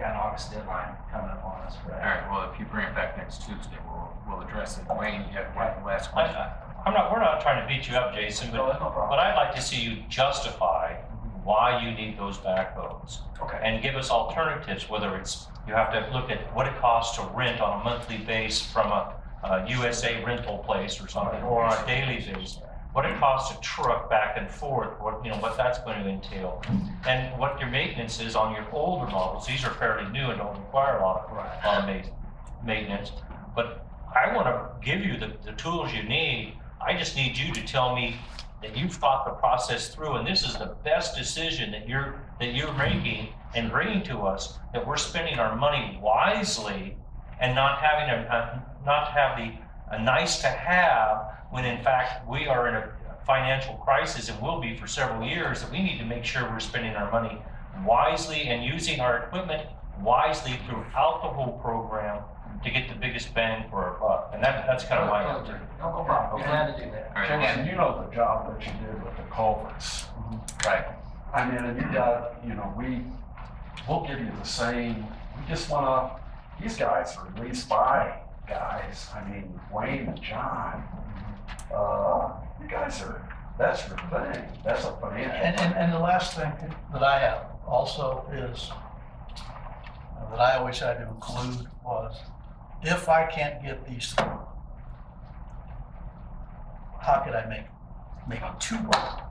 S10: an August deadline coming up on us for
S1: all
S10: that.
S1: right, well, if you bring it back next Tuesday, we'll address it. Wayne, you have one last question?
S6: we're not trying to beat you up, Jason,
S10: No,
S6: but,
S10: that's no problem.
S6: but I'd like to see you justify why you need those backhoes.
S10: Okay.
S6: And give us alternatives, whether it's, you have to look at what it costs to rent on a monthly base from a USA rental place or something, or on a daily basis. What it costs to truck back and forth, what that's going to entail. And what your maintenance is on your older models. These are fairly new and don't require a lot of maintenance. But I want to give you the tools you need. I just need you to tell me that you've thought the process through, and this is the best decision that you're making and bringing to us, that we're spending our money wisely and not having a nice to have, when in fact we are in a financial crisis and will be for several years, that we need to make sure we're spending our money wisely and using our equipment wisely throughout the whole program to get the biggest bang for our buck. And that's kind of my answer.
S10: No problem, we're glad to do that.
S1: All right,
S7: Jason, you know the job that you did with the culverts.
S8: Right.
S7: I mean, and you got, we'll give you the same, we just wanna, these guys are at least by guys. I mean, Wayne and John, you guys are, that's your thing. That's a financial.
S12: And the last thing that I have also is, that I always had to include was, if I can't get these through, how could I make maybe two work?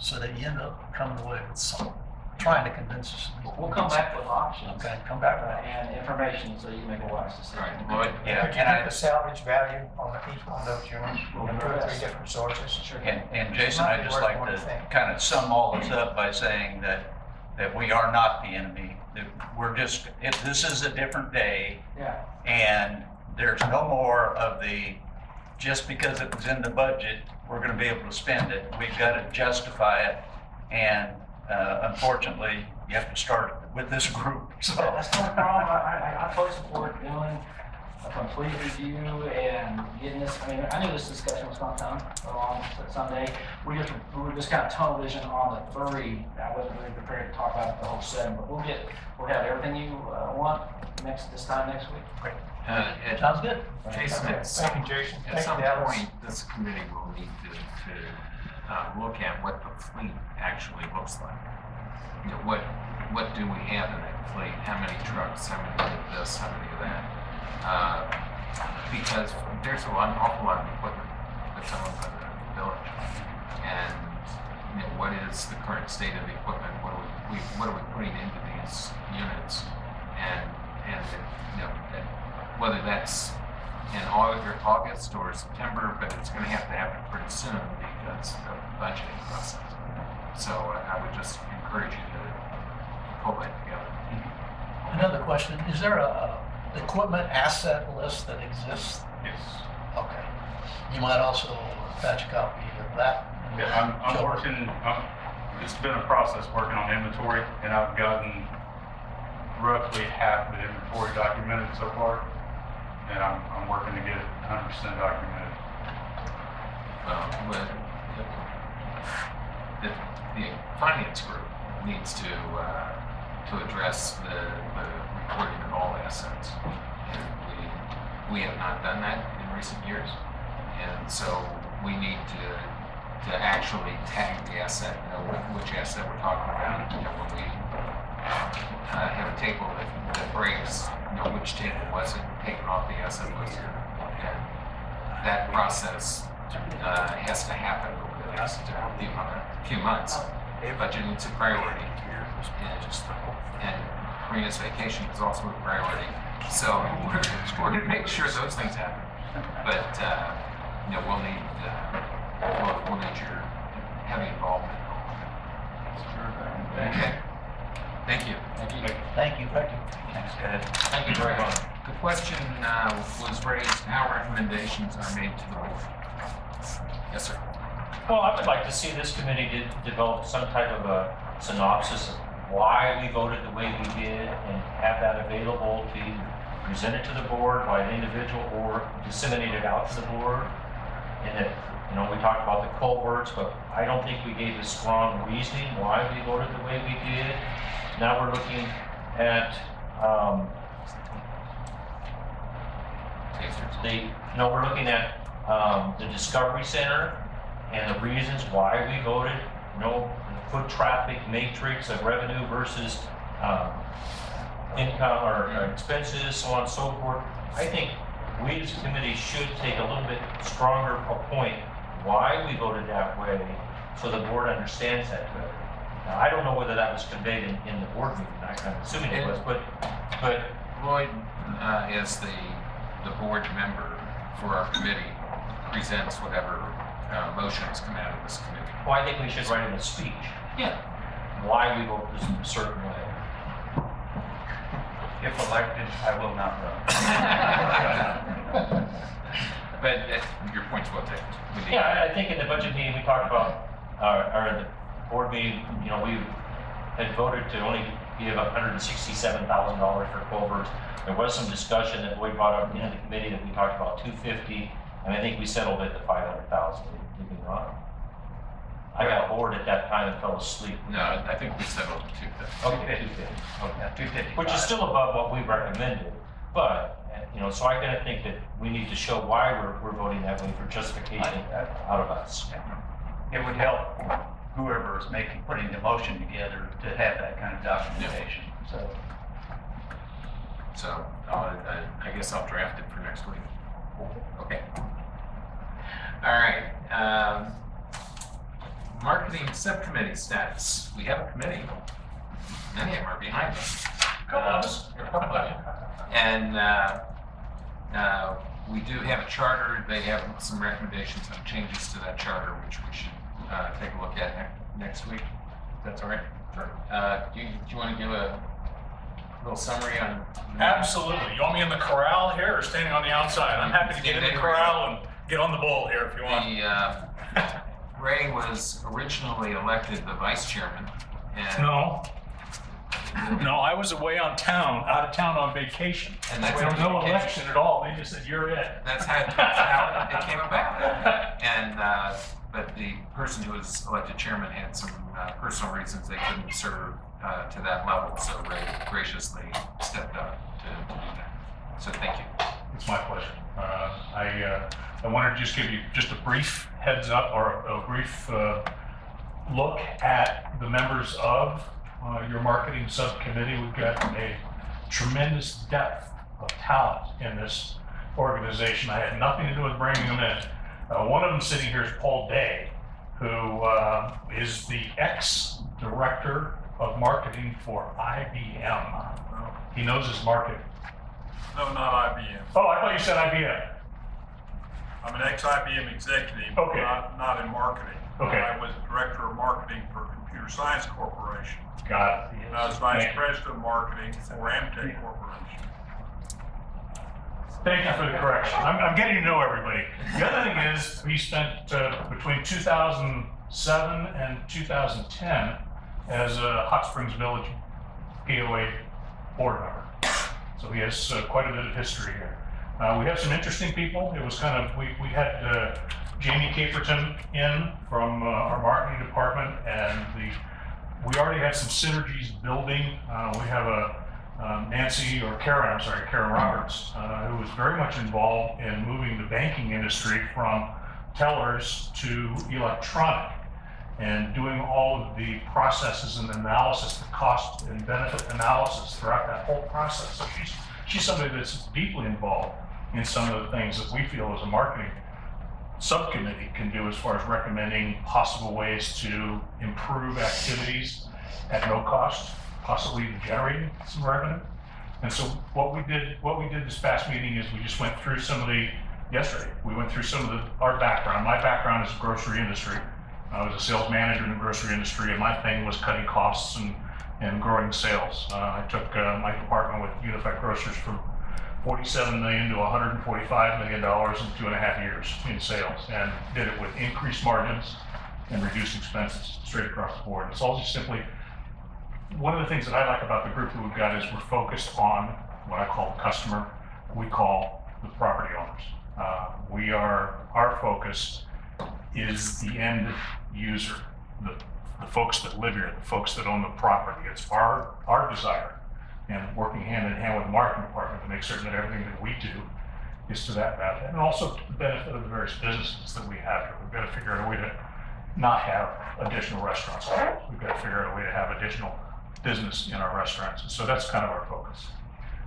S12: So that you end up coming away with some, trying to convince us.
S10: We'll come back with options.
S12: Okay, come back with
S10: And information so you can make a wise decision.
S1: All right, Lloyd?
S8: Yeah,
S4: Could you
S8: and
S4: get the salvage value on each one of those units from 2 or 3 different sources?
S10: Sure.
S8: And Jason, I'd just like to kind of sum all this up by saying that we are not the enemy. That we're just, this is a different day,
S10: Yeah.
S8: and there's no more of the, just because it was in the budget, we're gonna be able to spend it. We've got to justify it, and unfortunately, you have to start with this group, so.
S10: That's no problem. I totally support doing a complete review and getting this. I mean, I knew this discussion was going to come along someday. We were just kind of tunnel vision on the 3. I wasn't really prepared to talk about the whole 7, but we'll have everything you want this time next week.
S1: Great.
S12: Sounds good.
S1: Jason,
S4: Thank you, Jason.
S1: at
S4: Thank
S1: some
S4: you, Dallas.
S1: point, this committee will need to look at what the fleet actually looks like. What do we have in that fleet? How many trucks? How many of this? How many of that? Because there's an awful lot of equipment that's owned by the village, and what is the current state of the equipment? What are we putting into these units? And whether that's in August or September, but it's going to happen pretty soon because of the budgeting process. So I would just encourage you to pull that together.
S12: Another question, is there a equipment asset list that exists?
S11: Yes.
S12: Okay. You might also attach a copy of that.
S11: Yeah, I'm working, it's been a process working on inventory, and I've gotten roughly half the inventory documented so far, and I'm working to get it 100% documented.
S1: But the finance group needs to address the recording of all assets. And we have not done that in recent years. And so we need to actually tag the asset, know which asset we're talking about. When we have a table that breaks, which table was it, taken off the asset list. And that process has to happen over the next few months. Budgeting is a priority, and Coreena's vacation is also a priority. So we're going to make sure those things happen. But we'll need your heavy involvement in all of that. Okay. Thank you.
S12: Thank you.
S8: Thanks, Ed.
S1: Thank you very much. The question was raised, how recommendations are made to the board. Yes, sir.
S6: Well, I would like to see this committee develop some type of a synopsis of why we voted the way we did and have that available to either present it to the board by an individual or disseminate it out to the board. And that, we talked about the culverts, but I don't think we gave a strong reasoning why we voted the way we did. Now we're looking at we're looking at the Discovery Center and the reasons why we voted no, foot traffic matrix of revenue versus income or expenses, so on and so forth. I think we as a committee should take a little bit stronger point why we voted that way so the board understands that better. Now, I don't know whether that was conveyed in the board meeting, I'm assuming it was, but
S1: Lloyd, as the board member for our committee, presents whatever motions come out of this committee.
S6: well, I think we should write in a speech
S1: Yeah.
S6: why we vote this a certain way.
S8: If elected, I will not run.
S1: But your point's well taken. We need-
S6: Yeah, I think in the budget meeting, we talked about, or in the board meeting, you know, we had voted to only give $167,000 for culverts. There was some discussion that Lloyd brought up in the committee that we talked about 250, and I think we settled it to 500,000. Did we not? I got bored at that time and fell asleep.
S1: No, I think we settled it too.
S6: Okay, 250.
S8: Yeah, 250.
S6: Which is still above what we recommended, but, you know, so I gotta think that we need to show why we're voting that way for justification out of us.
S8: It would help whoever is putting the motion together to have that kind of documentation, so.
S1: So I guess I'll draft it for next week. Okay. All right. Marketing subcommittee status. We have a committee. Many of them are behind us. And we do have a charter. They have some recommendations on changes to that charter, which we should take a look at next week. If that's all right? Sure. Do you want to give a little summary on?
S13: Absolutely. You want me in the corral here or standing on the outside? I'm happy to get in the corral and get on the bull here if you want.
S1: Ray was originally elected the vice chairman. And
S13: No, I was away out of town on vacation.
S1: And that's
S13: There was no election at all. They just said, you're it.
S1: That's how it came about. And, but the person who was elected chairman had some personal reasons they couldn't serve to that level, so Ray graciously stepped up to do that. So thank you.
S13: It's my pleasure. I wanted to just give you just a brief heads up or a brief look at the members of your marketing subcommittee. We've got a tremendous depth of talent in this organization. I had nothing to do with bringing them in. One of them sitting here is Paul Day, who is the ex-director of marketing for IBM. He knows his marketing.
S14: No, not IBM.
S13: Oh, I thought you said IBM.
S14: I'm an ex-IBM executive,
S13: Okay.
S14: not in marketing.
S13: Okay.
S14: I was director of marketing for Computer Science Corporation.
S13: Got it.
S14: And I was vice president of marketing for Amtech Corporation.
S13: Thank you for the correction. I'm getting to know everybody. The other thing is, we spent between 2007 and 2010 as a Hot Springs Village POA board member. So he has quite a bit of history here. We have some interesting people. It was kind of, we had Jamie Caperton in from our marketing department, and we already had some synergies building. We have a Karen Roberts, who was very much involved in moving the banking industry from tellers to electronic and doing all of the processes and analysis, the cost and benefit analysis throughout that whole process. So she's somebody that's deeply involved in some of the things that we feel as a marketing subcommittee can do as far as recommending possible ways to improve activities at no cost, possibly even generating some revenue. And so what we did this past meeting is we just went through we went through some of our background. My background is grocery industry. I was a sales manager in the grocery industry, and my thing was cutting costs and growing sales. I took my department with Unified Grocers from $47 million to $145 million in 2.5 years in sales, and did it with increased margins and reduced expenses straight across the board. It's all just simply, one of the things that I like about the group that we've got is we're focused on what I call the customer, we call the property owners. Our focus is the end user, the folks that live here, the folks that own the property. It's our desire, and working hand in hand with the marketing department to make certain that everything that we do is to that benefit, and also to the benefit of the various businesses that we have here. We've got to figure out a way to not have additional restaurants. We've got to figure out a way to have additional business in our restaurants. And so that's kind of our focus.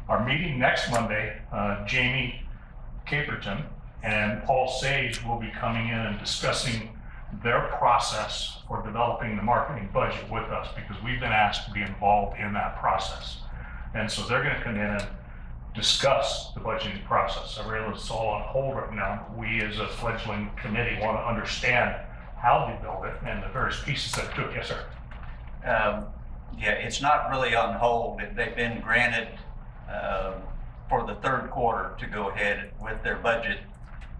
S13: Our meeting next Monday, Jamie Caperton and Paul Sage will be coming in and discussing their process for developing the marketing budget with us, because we've been asked to be involved in that process. And so they're going to come in and discuss the budgeting process. I realize it's all on hold right now. We as a fledgling committee want to understand how they build it and the various pieces that it took. Yes, sir.
S8: Yeah, it's not really on hold. They've been granted for the third quarter to go ahead with their budget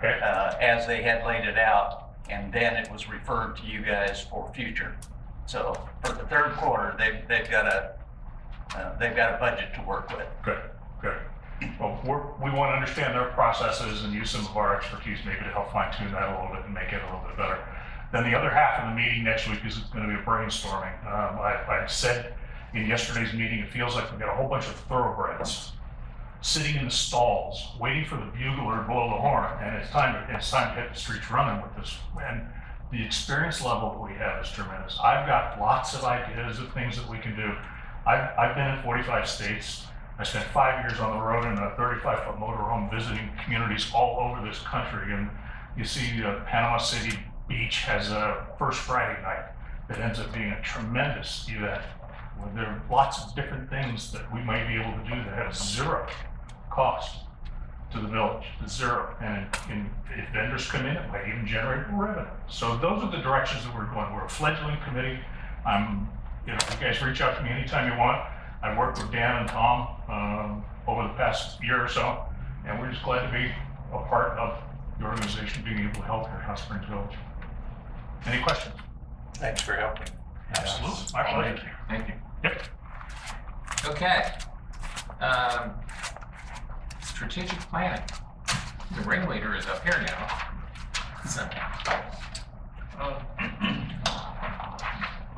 S8: as they had laid it out, and then it was referred to you guys for future. So for the third quarter, they've got a budget to work with.
S13: Good, good. Well, we want to understand their processes and use some of our expertise maybe to help fine tune that a little bit and make it a little bit better. Then the other half of the meeting next week is going to be a brainstorming. I said in yesterday's meeting, it feels like we've got a whole bunch of thoroughbreds sitting in the stalls, waiting for the bugler to blow the horn, and it's time to hit the streets running with this. And the experience level that we have is tremendous. I've got lots of ideas of things that we can do. I've been in 45 states. I spent 5 years on the road in a 35-foot motorhome visiting communities all over this country. And you see Panama City Beach has a First Friday night that ends up being a tremendous event. There are lots of different things that we might be able to do that have zero cost to the village, zero. And if vendors come in, it might even generate revenue. So those are the directions that we're going. We're a fledgling committee. You guys reach out to me anytime you want. I've worked with Dan and Tom over the past year or so, and we're just glad to be a part of the organization being able to help here at Hot Springs Village. Any questions?
S2: Thanks for helping.
S13: Absolutely, my pleasure.
S1: Thank you.
S13: Yep.
S1: Okay. Strategic planning. The ringleader is up here now. So.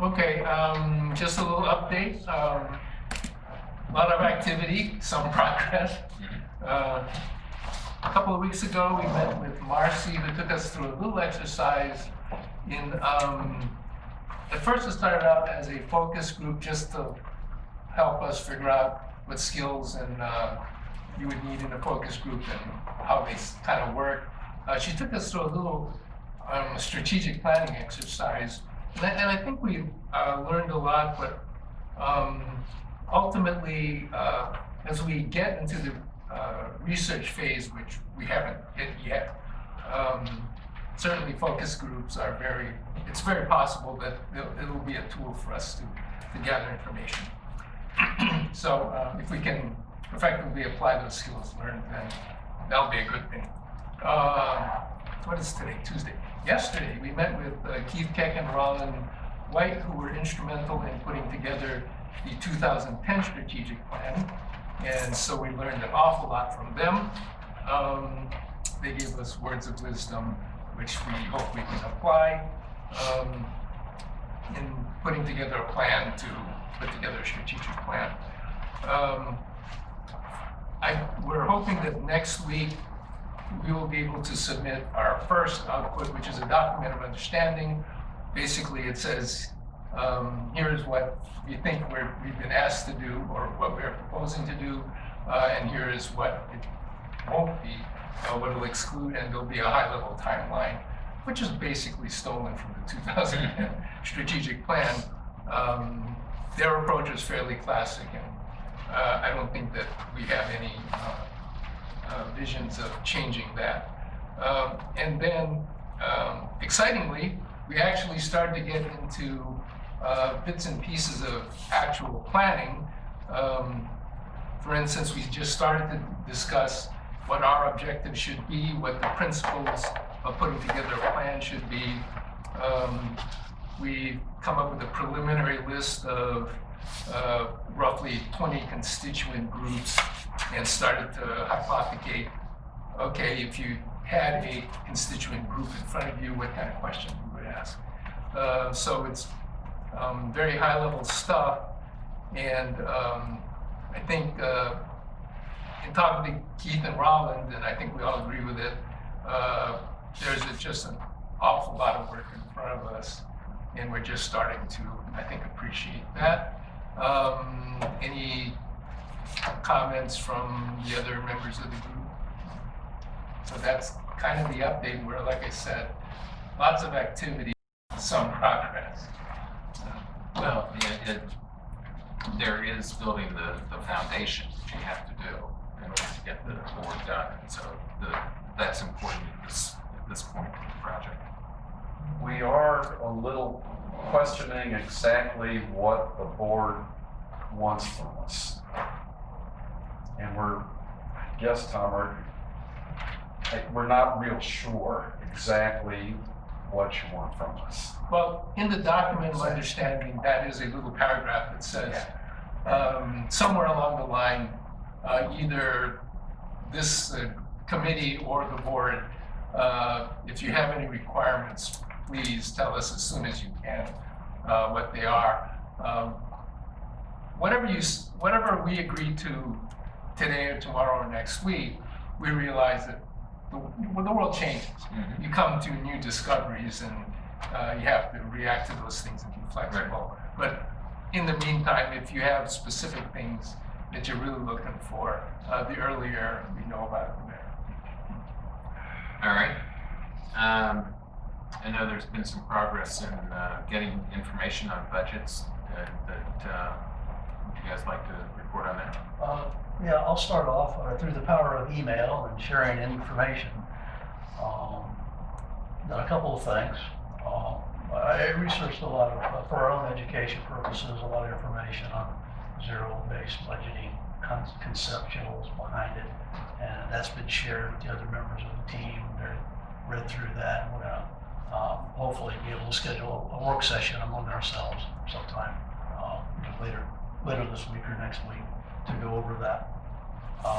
S15: Okay, just a little update. A lot of activity, some progress. A couple of weeks ago, we met with Marcy, who took us through a little exercise in, at first it started out as a focus group just to help us figure out what skills and you would need in a focus group and how they kind of work. She took us through a little strategic planning exercise. And I think we learned a lot, but ultimately, as we get into the research phase, which we haven't hit yet, certainly focus groups are it's very possible that it'll be a tool for us to gather information. So if we can effectively apply those skills learned, then that'll be a good thing. What is today? Tuesday. Yesterday, we met with Keith Keck and Rollin White, who were instrumental in putting together the 2010 strategic plan. And so we learned an awful lot from them. They gave us words of wisdom, which we hope we can apply in putting together a plan to put together a strategic plan. We're hoping that next week we will be able to submit our first output, which is a document of understanding. Basically, it says, here's what we think we've been asked to do, or what we're proposing to do, and here is what it won't be, what it'll exclude, and there'll be a high-level timeline, which is basically stolen from the 2010 strategic plan. Their approach is fairly classic, and I don't think that we have any visions of changing that. And then, excitingly, we actually started to get into bits and pieces of actual planning. For instance, we just started to discuss what our objectives should be, what the principles of putting together a plan should be. We've come up with a preliminary list of roughly 20 constituent groups and started to hypothecate, okay, if you had a constituent group in front of you, what kind of questions we would ask. So it's very high level stuff, and I think in talking to Keith and Roland, and I think we all agree with it, there's just an awful lot of work in front of us, and we're just starting to, I think, appreciate that. Any comments from the other members of the group? So that's kind of the update where, like I said, lots of activity, some progress.
S1: Well, there is building the foundation that you have to do in order to get the board done. And so that's important at this point in the project.
S7: We are a little questioning exactly what the board wants from us. And I guess, Tom, we're not real sure exactly what you want from us.
S15: Well, in the document of understanding, that is a little paragraph that says, somewhere along the line, either this committee or the board, if you have any requirements, please tell us as soon as you can what they are. Whatever we agree to today or tomorrow or next week, we realize that the world changes.
S1: Mm-hmm.
S15: You come to new discoveries, and you have to react to those things and be flexible. But in the meantime, if you have specific things that you're really looking for, the earlier we know about it, the better.
S1: All right. I know there's been some progress in getting information on budgets. Would you guys like to report on that?
S12: Yeah, I'll start off through the power of email and sharing information. Done a couple of things. I researched a lot of, for our own education purposes, a lot of information on zero-based budgeting, conceptuals behind it, and that's been shared with the other members of the team. They're read through that, and we're gonna hopefully be able to schedule a work session among ourselves sometime later this week or next week to go over that,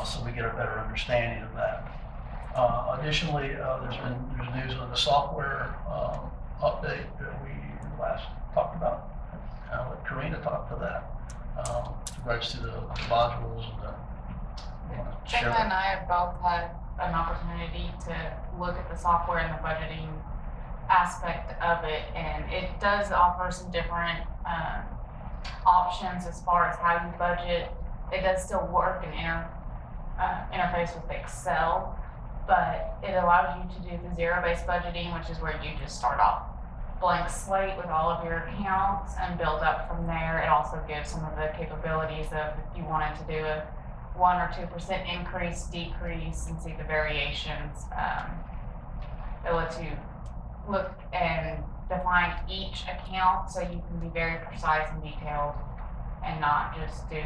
S12: so we get a better understanding of that. Additionally, there's news on the software update that we last talked about. I'll let Coreena talk to that. With regards to the modules and the.
S9: Jama and I have both had an opportunity to look at the software and the budgeting aspect of it, and it does offer some different options as far as how you budget. It does still work and interface with Excel, but it allows you to do the zero-based budgeting, which is where you just start off blank slate with all of your accounts and build up from there. It also gives some of the capabilities of if you wanted to do a 1 or 2% increase, decrease, and see the variations. It lets you look and define each account so you can be very precise and detailed and not just do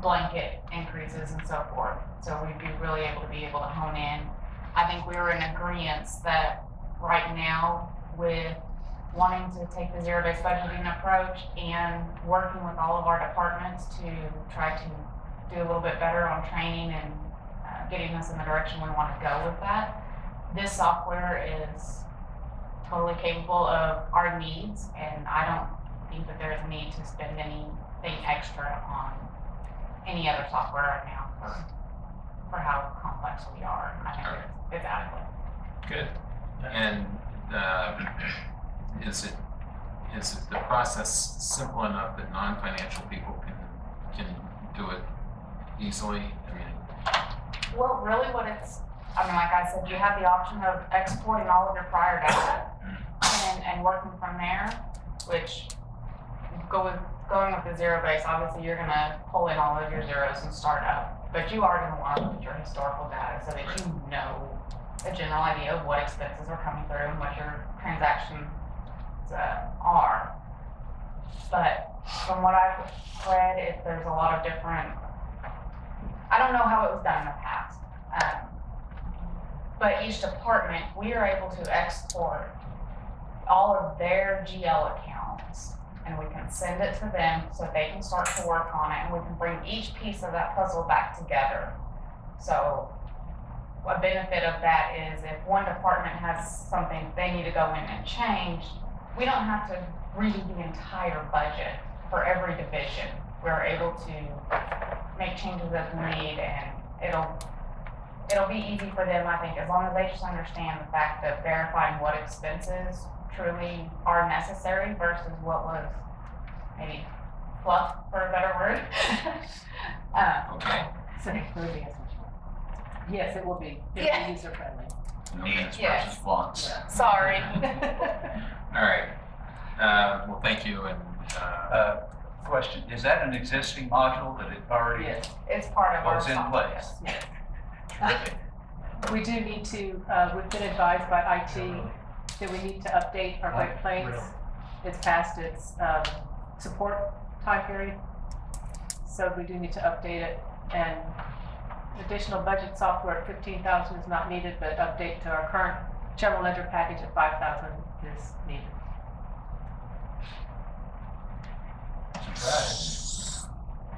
S9: blanket increases and so forth. So we'd be really able to hone in. I think we were in agreement that right now, with wanting to take the zero-based budgeting approach and working with all of our departments to try to do a little bit better on training and getting us in the direction we want to go with that, this software is totally capable of our needs, and I don't think that there's a need to spend anything extra on any other software right now for how complex we are. I think it's adequate.
S1: Good. And is it the process simple enough that non-financial people can do it easily? I mean,
S9: well, really, like I said, you have the option of exporting all of your prior data and working from there, which going with the zero base, obviously you're going to pull in all of your zeros and start up, but you are going to want to look at your historical data so that you know a general idea of what expenses are coming through and what your transactions are. But from what I've read, there's a lot of different, I don't know how it was done in the past, but each department, we are able to export all of their GL accounts, and we can send it to them so they can start to work on it, and we can bring each piece of that puzzle back together. So a benefit of that is if one department has something they need to go in and change, we don't have to redo the entire budget for every division. we're able to make changes as we need, and it'll be easy for them, I think, as long as they just understand the fact that verifying what expenses truly are necessary versus what was maybe fluff, for a better word.
S1: Okay.
S5: So it will be as much. Yes, it will be. It'll
S9: Yeah.
S5: be user friendly.
S8: Needs
S9: Yes.
S8: versus wants.
S9: Sorry.
S1: All right. Well, thank you, and,
S8: Question, is that an existing module that it already
S5: Yes.
S9: It's part of our
S8: was in
S9: software.
S8: place?
S5: Yes.
S8: Terrific.
S5: We do need to, we've been advised by IT that we need to update our Great Plains.
S12: Really?
S5: It's past its support time period. So we do need to update it, and additional budget software at 15,000 is not needed, but update to our current general ledger package at 5,000 is needed.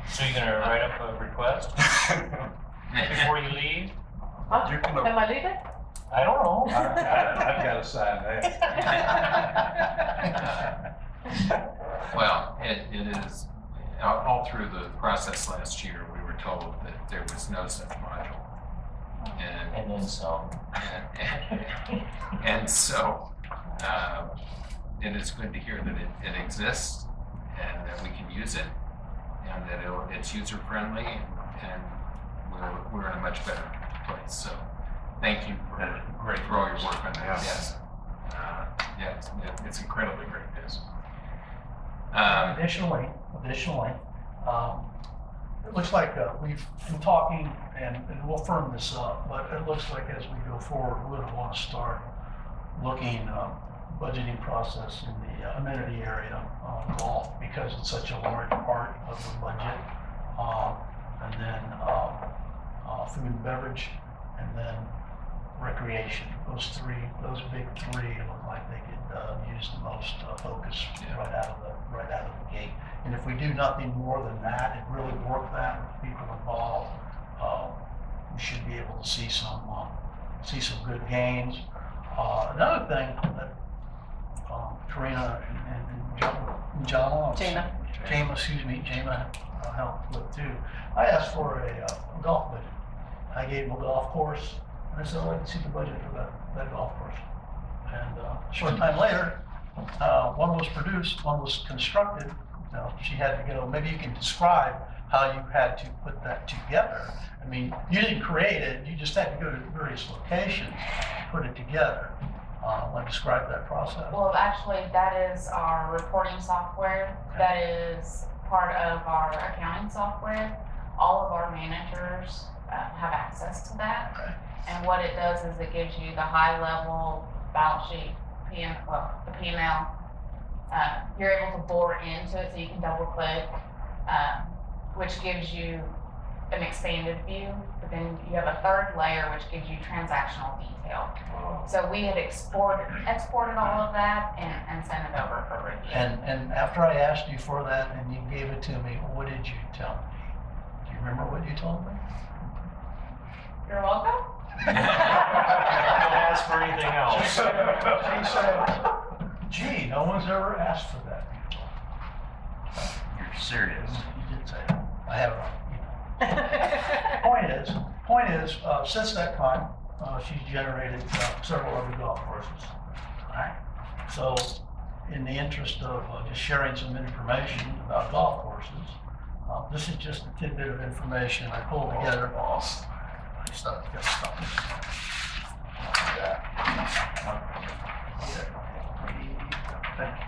S6: So you're gonna write up a request before you leave?
S5: Huh?
S2: You can,
S5: Am I leaving?
S6: I don't know.
S2: I've got to sign that.
S1: well, it is, all through the process last year, we were told that there was no such module.
S6: And then some.
S1: And so, it is good to hear that it exists and that we can use it and that it's user-friendly and we're in a much better place. So thank you for all your work on that. Yes. It's incredibly great, yes.
S12: Additionally, it looks like we've been talking, and we'll firm this up, but it looks like as we go forward, we're going to want to start looking budgeting process in the amenity area, golf, because it's such a large part of the budget, and then food and beverage, and then recreation. Those big three look like they could use the most focus right out of the gate. And if we do nothing more than that and really work that with people involved, we should be able to see some good gains. Another thing that Coreena and Jama helped with too. I asked for a golf budget. I gave him a golf course, and I said, I'd like to see the budget for that golf course. And a short time later, one was produced, one was constructed. Now, she had to go, maybe you can describe how you had to put that together. I mean, you didn't create it, you just had to go to various locations, put it together. Want to describe that process?
S9: Well, actually, that is our reporting software. That is part of our accounting software. All of our managers have access to that.
S12: Okay.
S9: And what it does is it gives you the high level balance sheet, the P&L. You're able to bore into it, so you can double click, which gives you an expanded view. But then you have a third layer, which gives you transactional detail. So we had exported all of that and sent it over for review.
S12: And after I asked you for that and you gave it to me, what did you tell me? Do you remember what you told me?
S9: You're welcome.
S6: Don't ask for anything else.
S12: She said, gee, no one's ever asked for that before.
S8: You're serious.
S12: You did say that. I have Point is, since that time, she's generated several other golf courses. All right. So, in the interest of just sharing some information about golf courses, this is just a tidbit of information I pulled together. Thank you.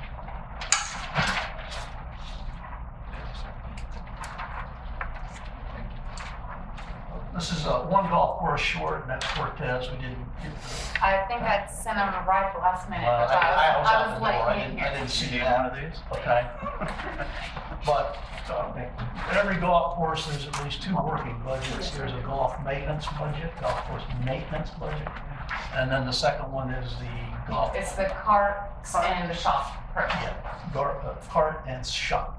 S12: This is one golf course short, and that's Cortez. We didn't get the.
S9: I think I sent them right at the last minute,
S12: I
S9: because I was
S12: out the
S9: late
S12: door. I
S9: getting
S12: didn't
S9: here.
S12: see one of these. Okay. But every golf course, there's at least two working budgets. There's a golf maintenance budget, golf course maintenance budget, and then the second one is the golf.
S9: It's the carts and the shop.
S12: Yeah, cart and shop.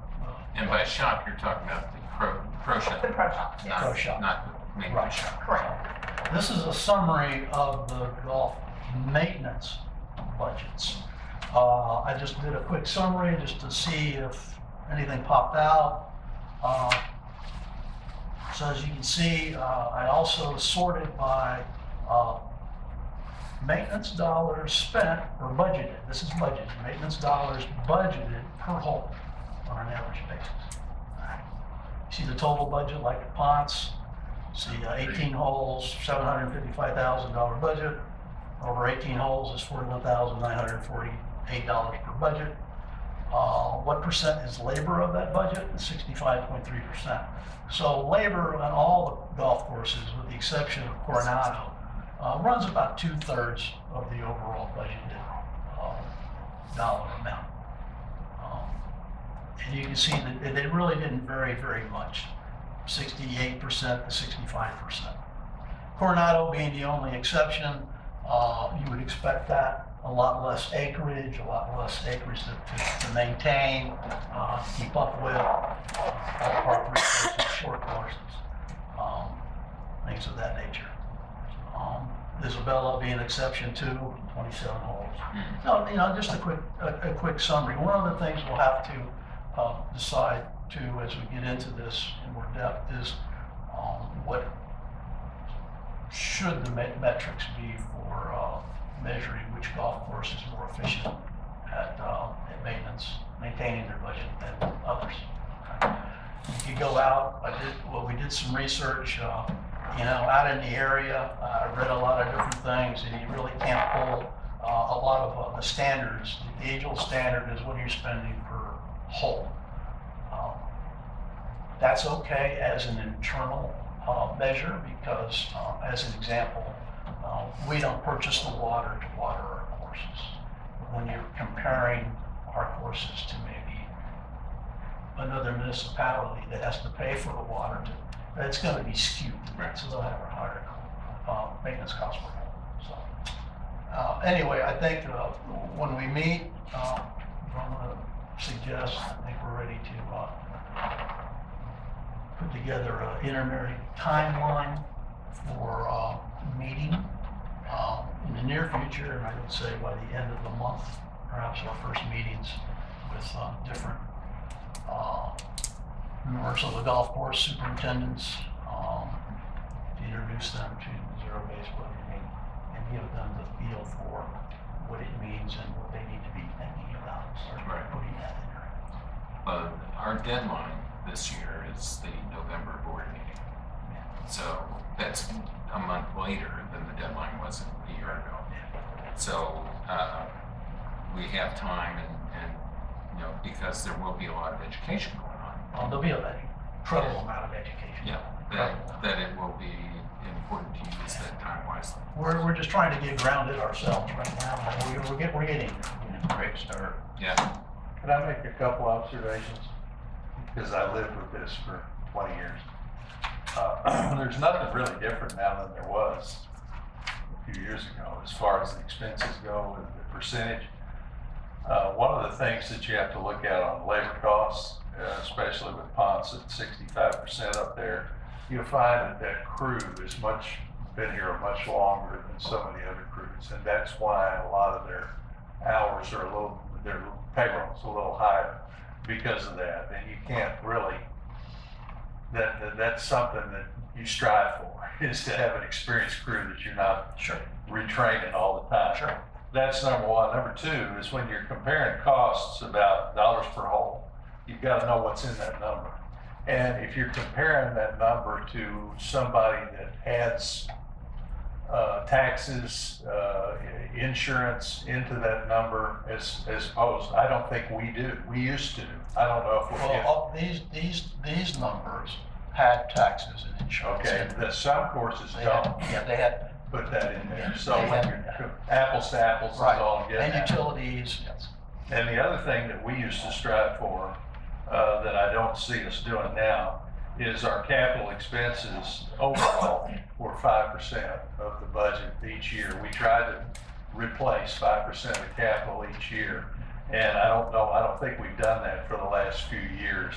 S1: And by shop, you're talking about the pro shop.
S9: The pro shop, yes.
S12: Pro shop.
S1: Not the main
S12: Right.
S1: shop.
S9: Correct.
S12: This is a summary of the golf maintenance budgets. I just did a quick summary just to see if anything popped out. So as you can see, I also sorted by maintenance dollars spent or budgeted. This is budgeted. Maintenance dollars budgeted per hole on an average basis. All right. See the total budget like at Ponce. See 18 holes, $755,000 budget. Over 18 holes is $41,948 per budget. What percent is labor of that budget? 65.3%. So labor on all the golf courses, with the exception of Coronado, runs about 2/3 of the overall budgeted dollar amount. And you can see that it really didn't vary very much, 68% to 65%. Coronado being the only exception, you would expect that. A lot less acreage to maintain, keep up with, ballpark resources, short courses, things of that nature. Isabella being an exception too, 27 holes. No, just a quick summary. One of the things we'll have to decide too as we get into this in more depth is what should the metrics be for measuring which golf course is more efficient at maintenance, maintaining their budget than others. You go out, we did some research, out in the area. I read a lot of different things, and you really can't pull a lot of the standards. The age-old standard is what are you spending per hole. That's okay as an internal measure because, as an example, we don't purchase the water to water our courses. When you're comparing our courses to maybe another municipality that has to pay for the water, it's going to be skewed. Right. So they'll have a higher maintenance cost per hole. So anyway, I think when we meet, I'm going to suggest, I think we're ready to put together an intermediate timeline for meeting in the near future, and I would say by the end of the month, perhaps our first meetings with different members of the golf course superintendents, to introduce them to zero-based budgeting and give them the feel for what it means and what they need to be thinking about. Start putting that in there.
S1: Our deadline this year is the November board meeting. So that's a month later than the deadline was a year ago. So we have time and because there will be a lot of education going on.
S12: There'll be an incredible amount of education.
S1: Yeah, that it will be important to use that time wisely.
S12: We're just trying to get grounded ourselves right now. We're getting there.
S2: Great start.
S1: Yeah.
S2: Can I make a couple observations? Because I lived with this for 20 years. There's nothing really different now than there was a few years ago as far as the expenses go and the percentage. One of the things that you have to look at on labor costs, especially with Ponce at 65% up there, you'll find that crew has been here much longer than some of the other crews, and that's why a lot of their hours are their payroll's a little higher because of that. And you can't really, that's something that you strive for, is to have an experienced crew that you're not retraining all the time.
S12: Sure.
S2: That's number one. Number two is when you're comparing costs about dollars per hole, you've got to know what's in that number. And if you're comparing that number to somebody that adds taxes, insurance into that number as opposed, I don't think we do. We used to. I don't know if we
S12: these numbers had taxes and insurance.
S2: Okay, some courses don't.
S12: Yeah, they had.
S2: Put that in there. So when you're apples to apples is all good.
S12: And utilities, yes.
S2: And the other thing that we used to strive for, that I don't see us doing now, is our capital expenses overall were 5% of the budget each year. We tried to replace 5% of capital each year. And I don't think we've done that for the last few years.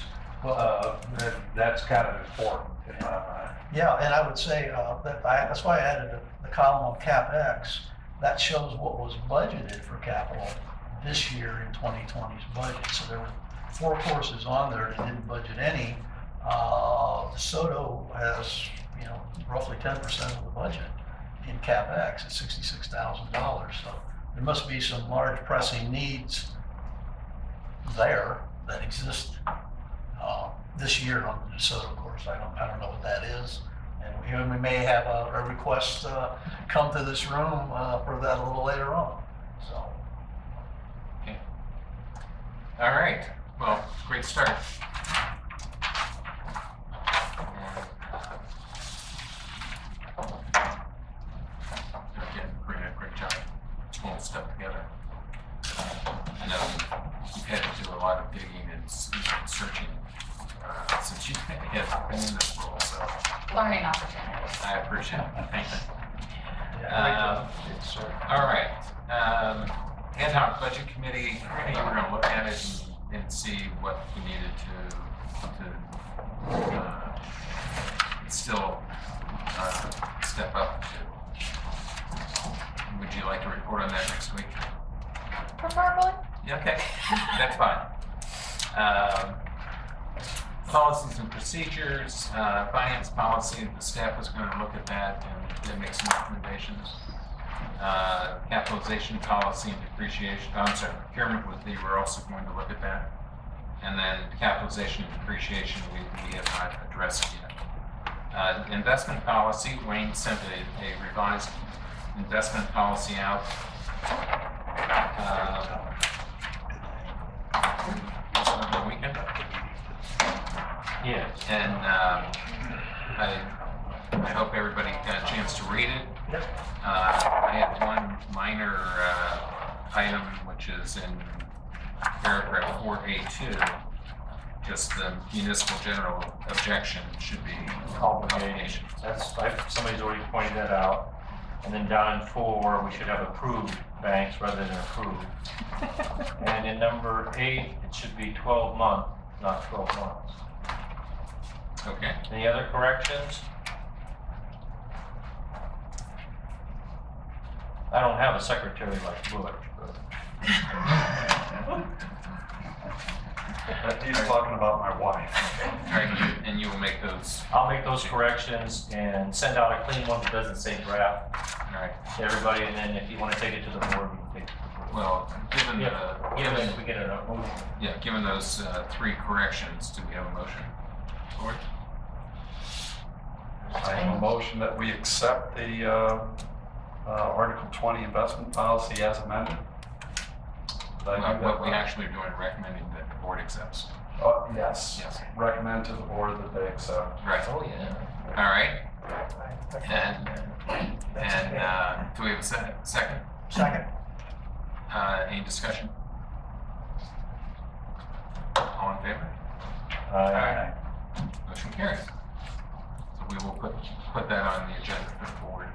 S2: That's kind of important in my mind.
S12: Yeah, and I would say that's why I added the column of CapEx. That shows what was budgeted for capital this year in 2020's budget. So there were 4 courses on there that didn't budget any. DeSoto has, roughly 10% of the budget in CapEx at $66,000. So there must be some large pressing needs there that exist this year on the DeSoto course. I don't know what that is. And we may have a request come to this room for that a little later on. So.
S1: Okay. All right. Well, great start. Again, great job pulling stuff together. I know you've had to do a lot of digging and searching since you've been in this role, so.
S9: Learning opportunities.
S1: I appreciate it. Thank you.
S12: Yeah,
S1: All right. Ad hoc budget committee, we're going to look at it and see what we needed to still step up to. Would you like to report on that next week?
S9: Preferably.
S1: Yeah, okay, that's fine. Policies and procedures, finance policy, the staff was going to look at that and make some recommendations. Capitalization policy and depreciation, procurement we were also going to look at that. And then capitalization and depreciation we have not addressed yet. Investment policy, Wayne sent a revised investment policy out. Over the weekend.
S6: Yes.
S1: And I hope everybody got a chance to read it. I have one minor item, which is in paragraph 4A2. Just the municipal general objection should be
S6: Obligation. Somebody's already pointed that out. And then down in 4, we should have approved banks rather than approved. And in number 8, it should be 12 month, not 12 months.
S1: Okay.
S6: Any other corrections? I don't have a secretary like Butch, but.
S7: He's talking about my wife.
S1: All right, and you will make those.
S6: I'll make those corrections and send out a clean one that doesn't say draft
S1: All right.
S6: to everybody, and then if you want to take it to the board, we can take it to the board.
S1: Well, given
S6: If we get a motion.
S1: yeah, given those 3 corrections, do we have a motion? Lloyd?
S7: I have a motion that we accept the Article 20 investment policy as amended. Did I do that
S1: What we
S7: right?
S1: actually are doing, recommending that the board accepts.
S7: Yes.
S1: Yes.
S7: Recommend to the board that they accept.
S1: Right.
S6: Oh, yeah.
S1: All right. And do we have a second?
S4: Second.
S1: Any discussion? All in favor?
S6: Aye.
S1: Motion carries. So we will put that on the agenda for the board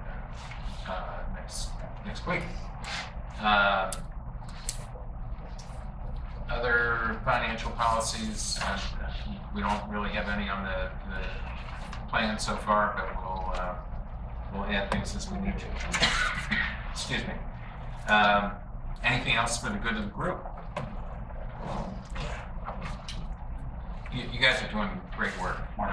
S1: next week. Other financial policies, we don't really have any on the plan so far, but we'll add things as we need to. Excuse me. Anything else for the good of the group? You guys are doing great work. But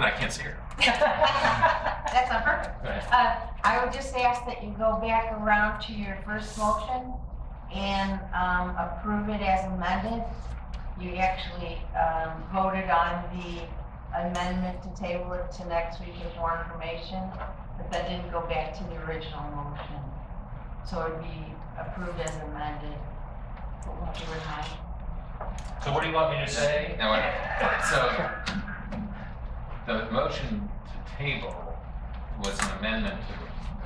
S1: I can't see her.
S3: That's not perfect.
S1: Go ahead.
S3: I would just ask that you go back around to your first motion and approve it as amended. You actually voted on the amendment to table it to next week with more information, but that didn't go back to the original motion. So it would be approved as amended. But we'll have to remind.
S6: So what do you want me to say?
S1: Now, so the motion to table was an amendment to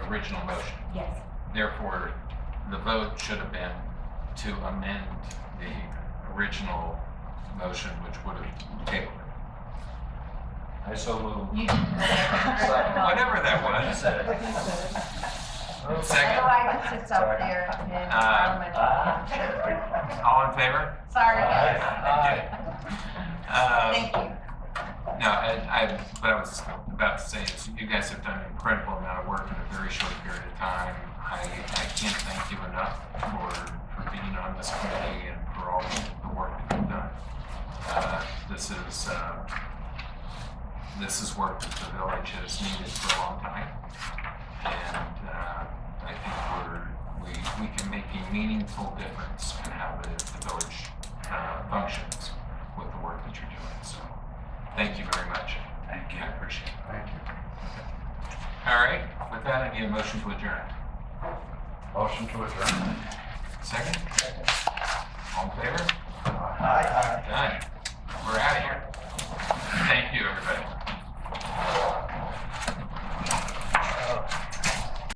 S1: the original motion.
S3: Yes.
S1: Therefore, the vote should have been to amend the original motion, which would have tabled it.
S6: I so move.
S3: You can go back.
S1: Whatever that was. Second.
S3: Otherwise it sits up there in Parliament.
S1: All in favor?
S3: Sorry, guys.
S1: Thank
S3: Thank you.
S1: No, what I was about to say is you guys have done an incredible amount of work in a very short period of time. I can't thank you enough for being on this committee and for all the work that you've done. this is work that the village has needed for a long time. And I think we can make a meaningful difference in how the village functions with the work that you're doing. So thank you very much.
S8: Thank you.
S1: I appreciate it.
S2: Thank you.
S1: All right, with that, I need a motion to adjourn.
S7: Motion to adjourn.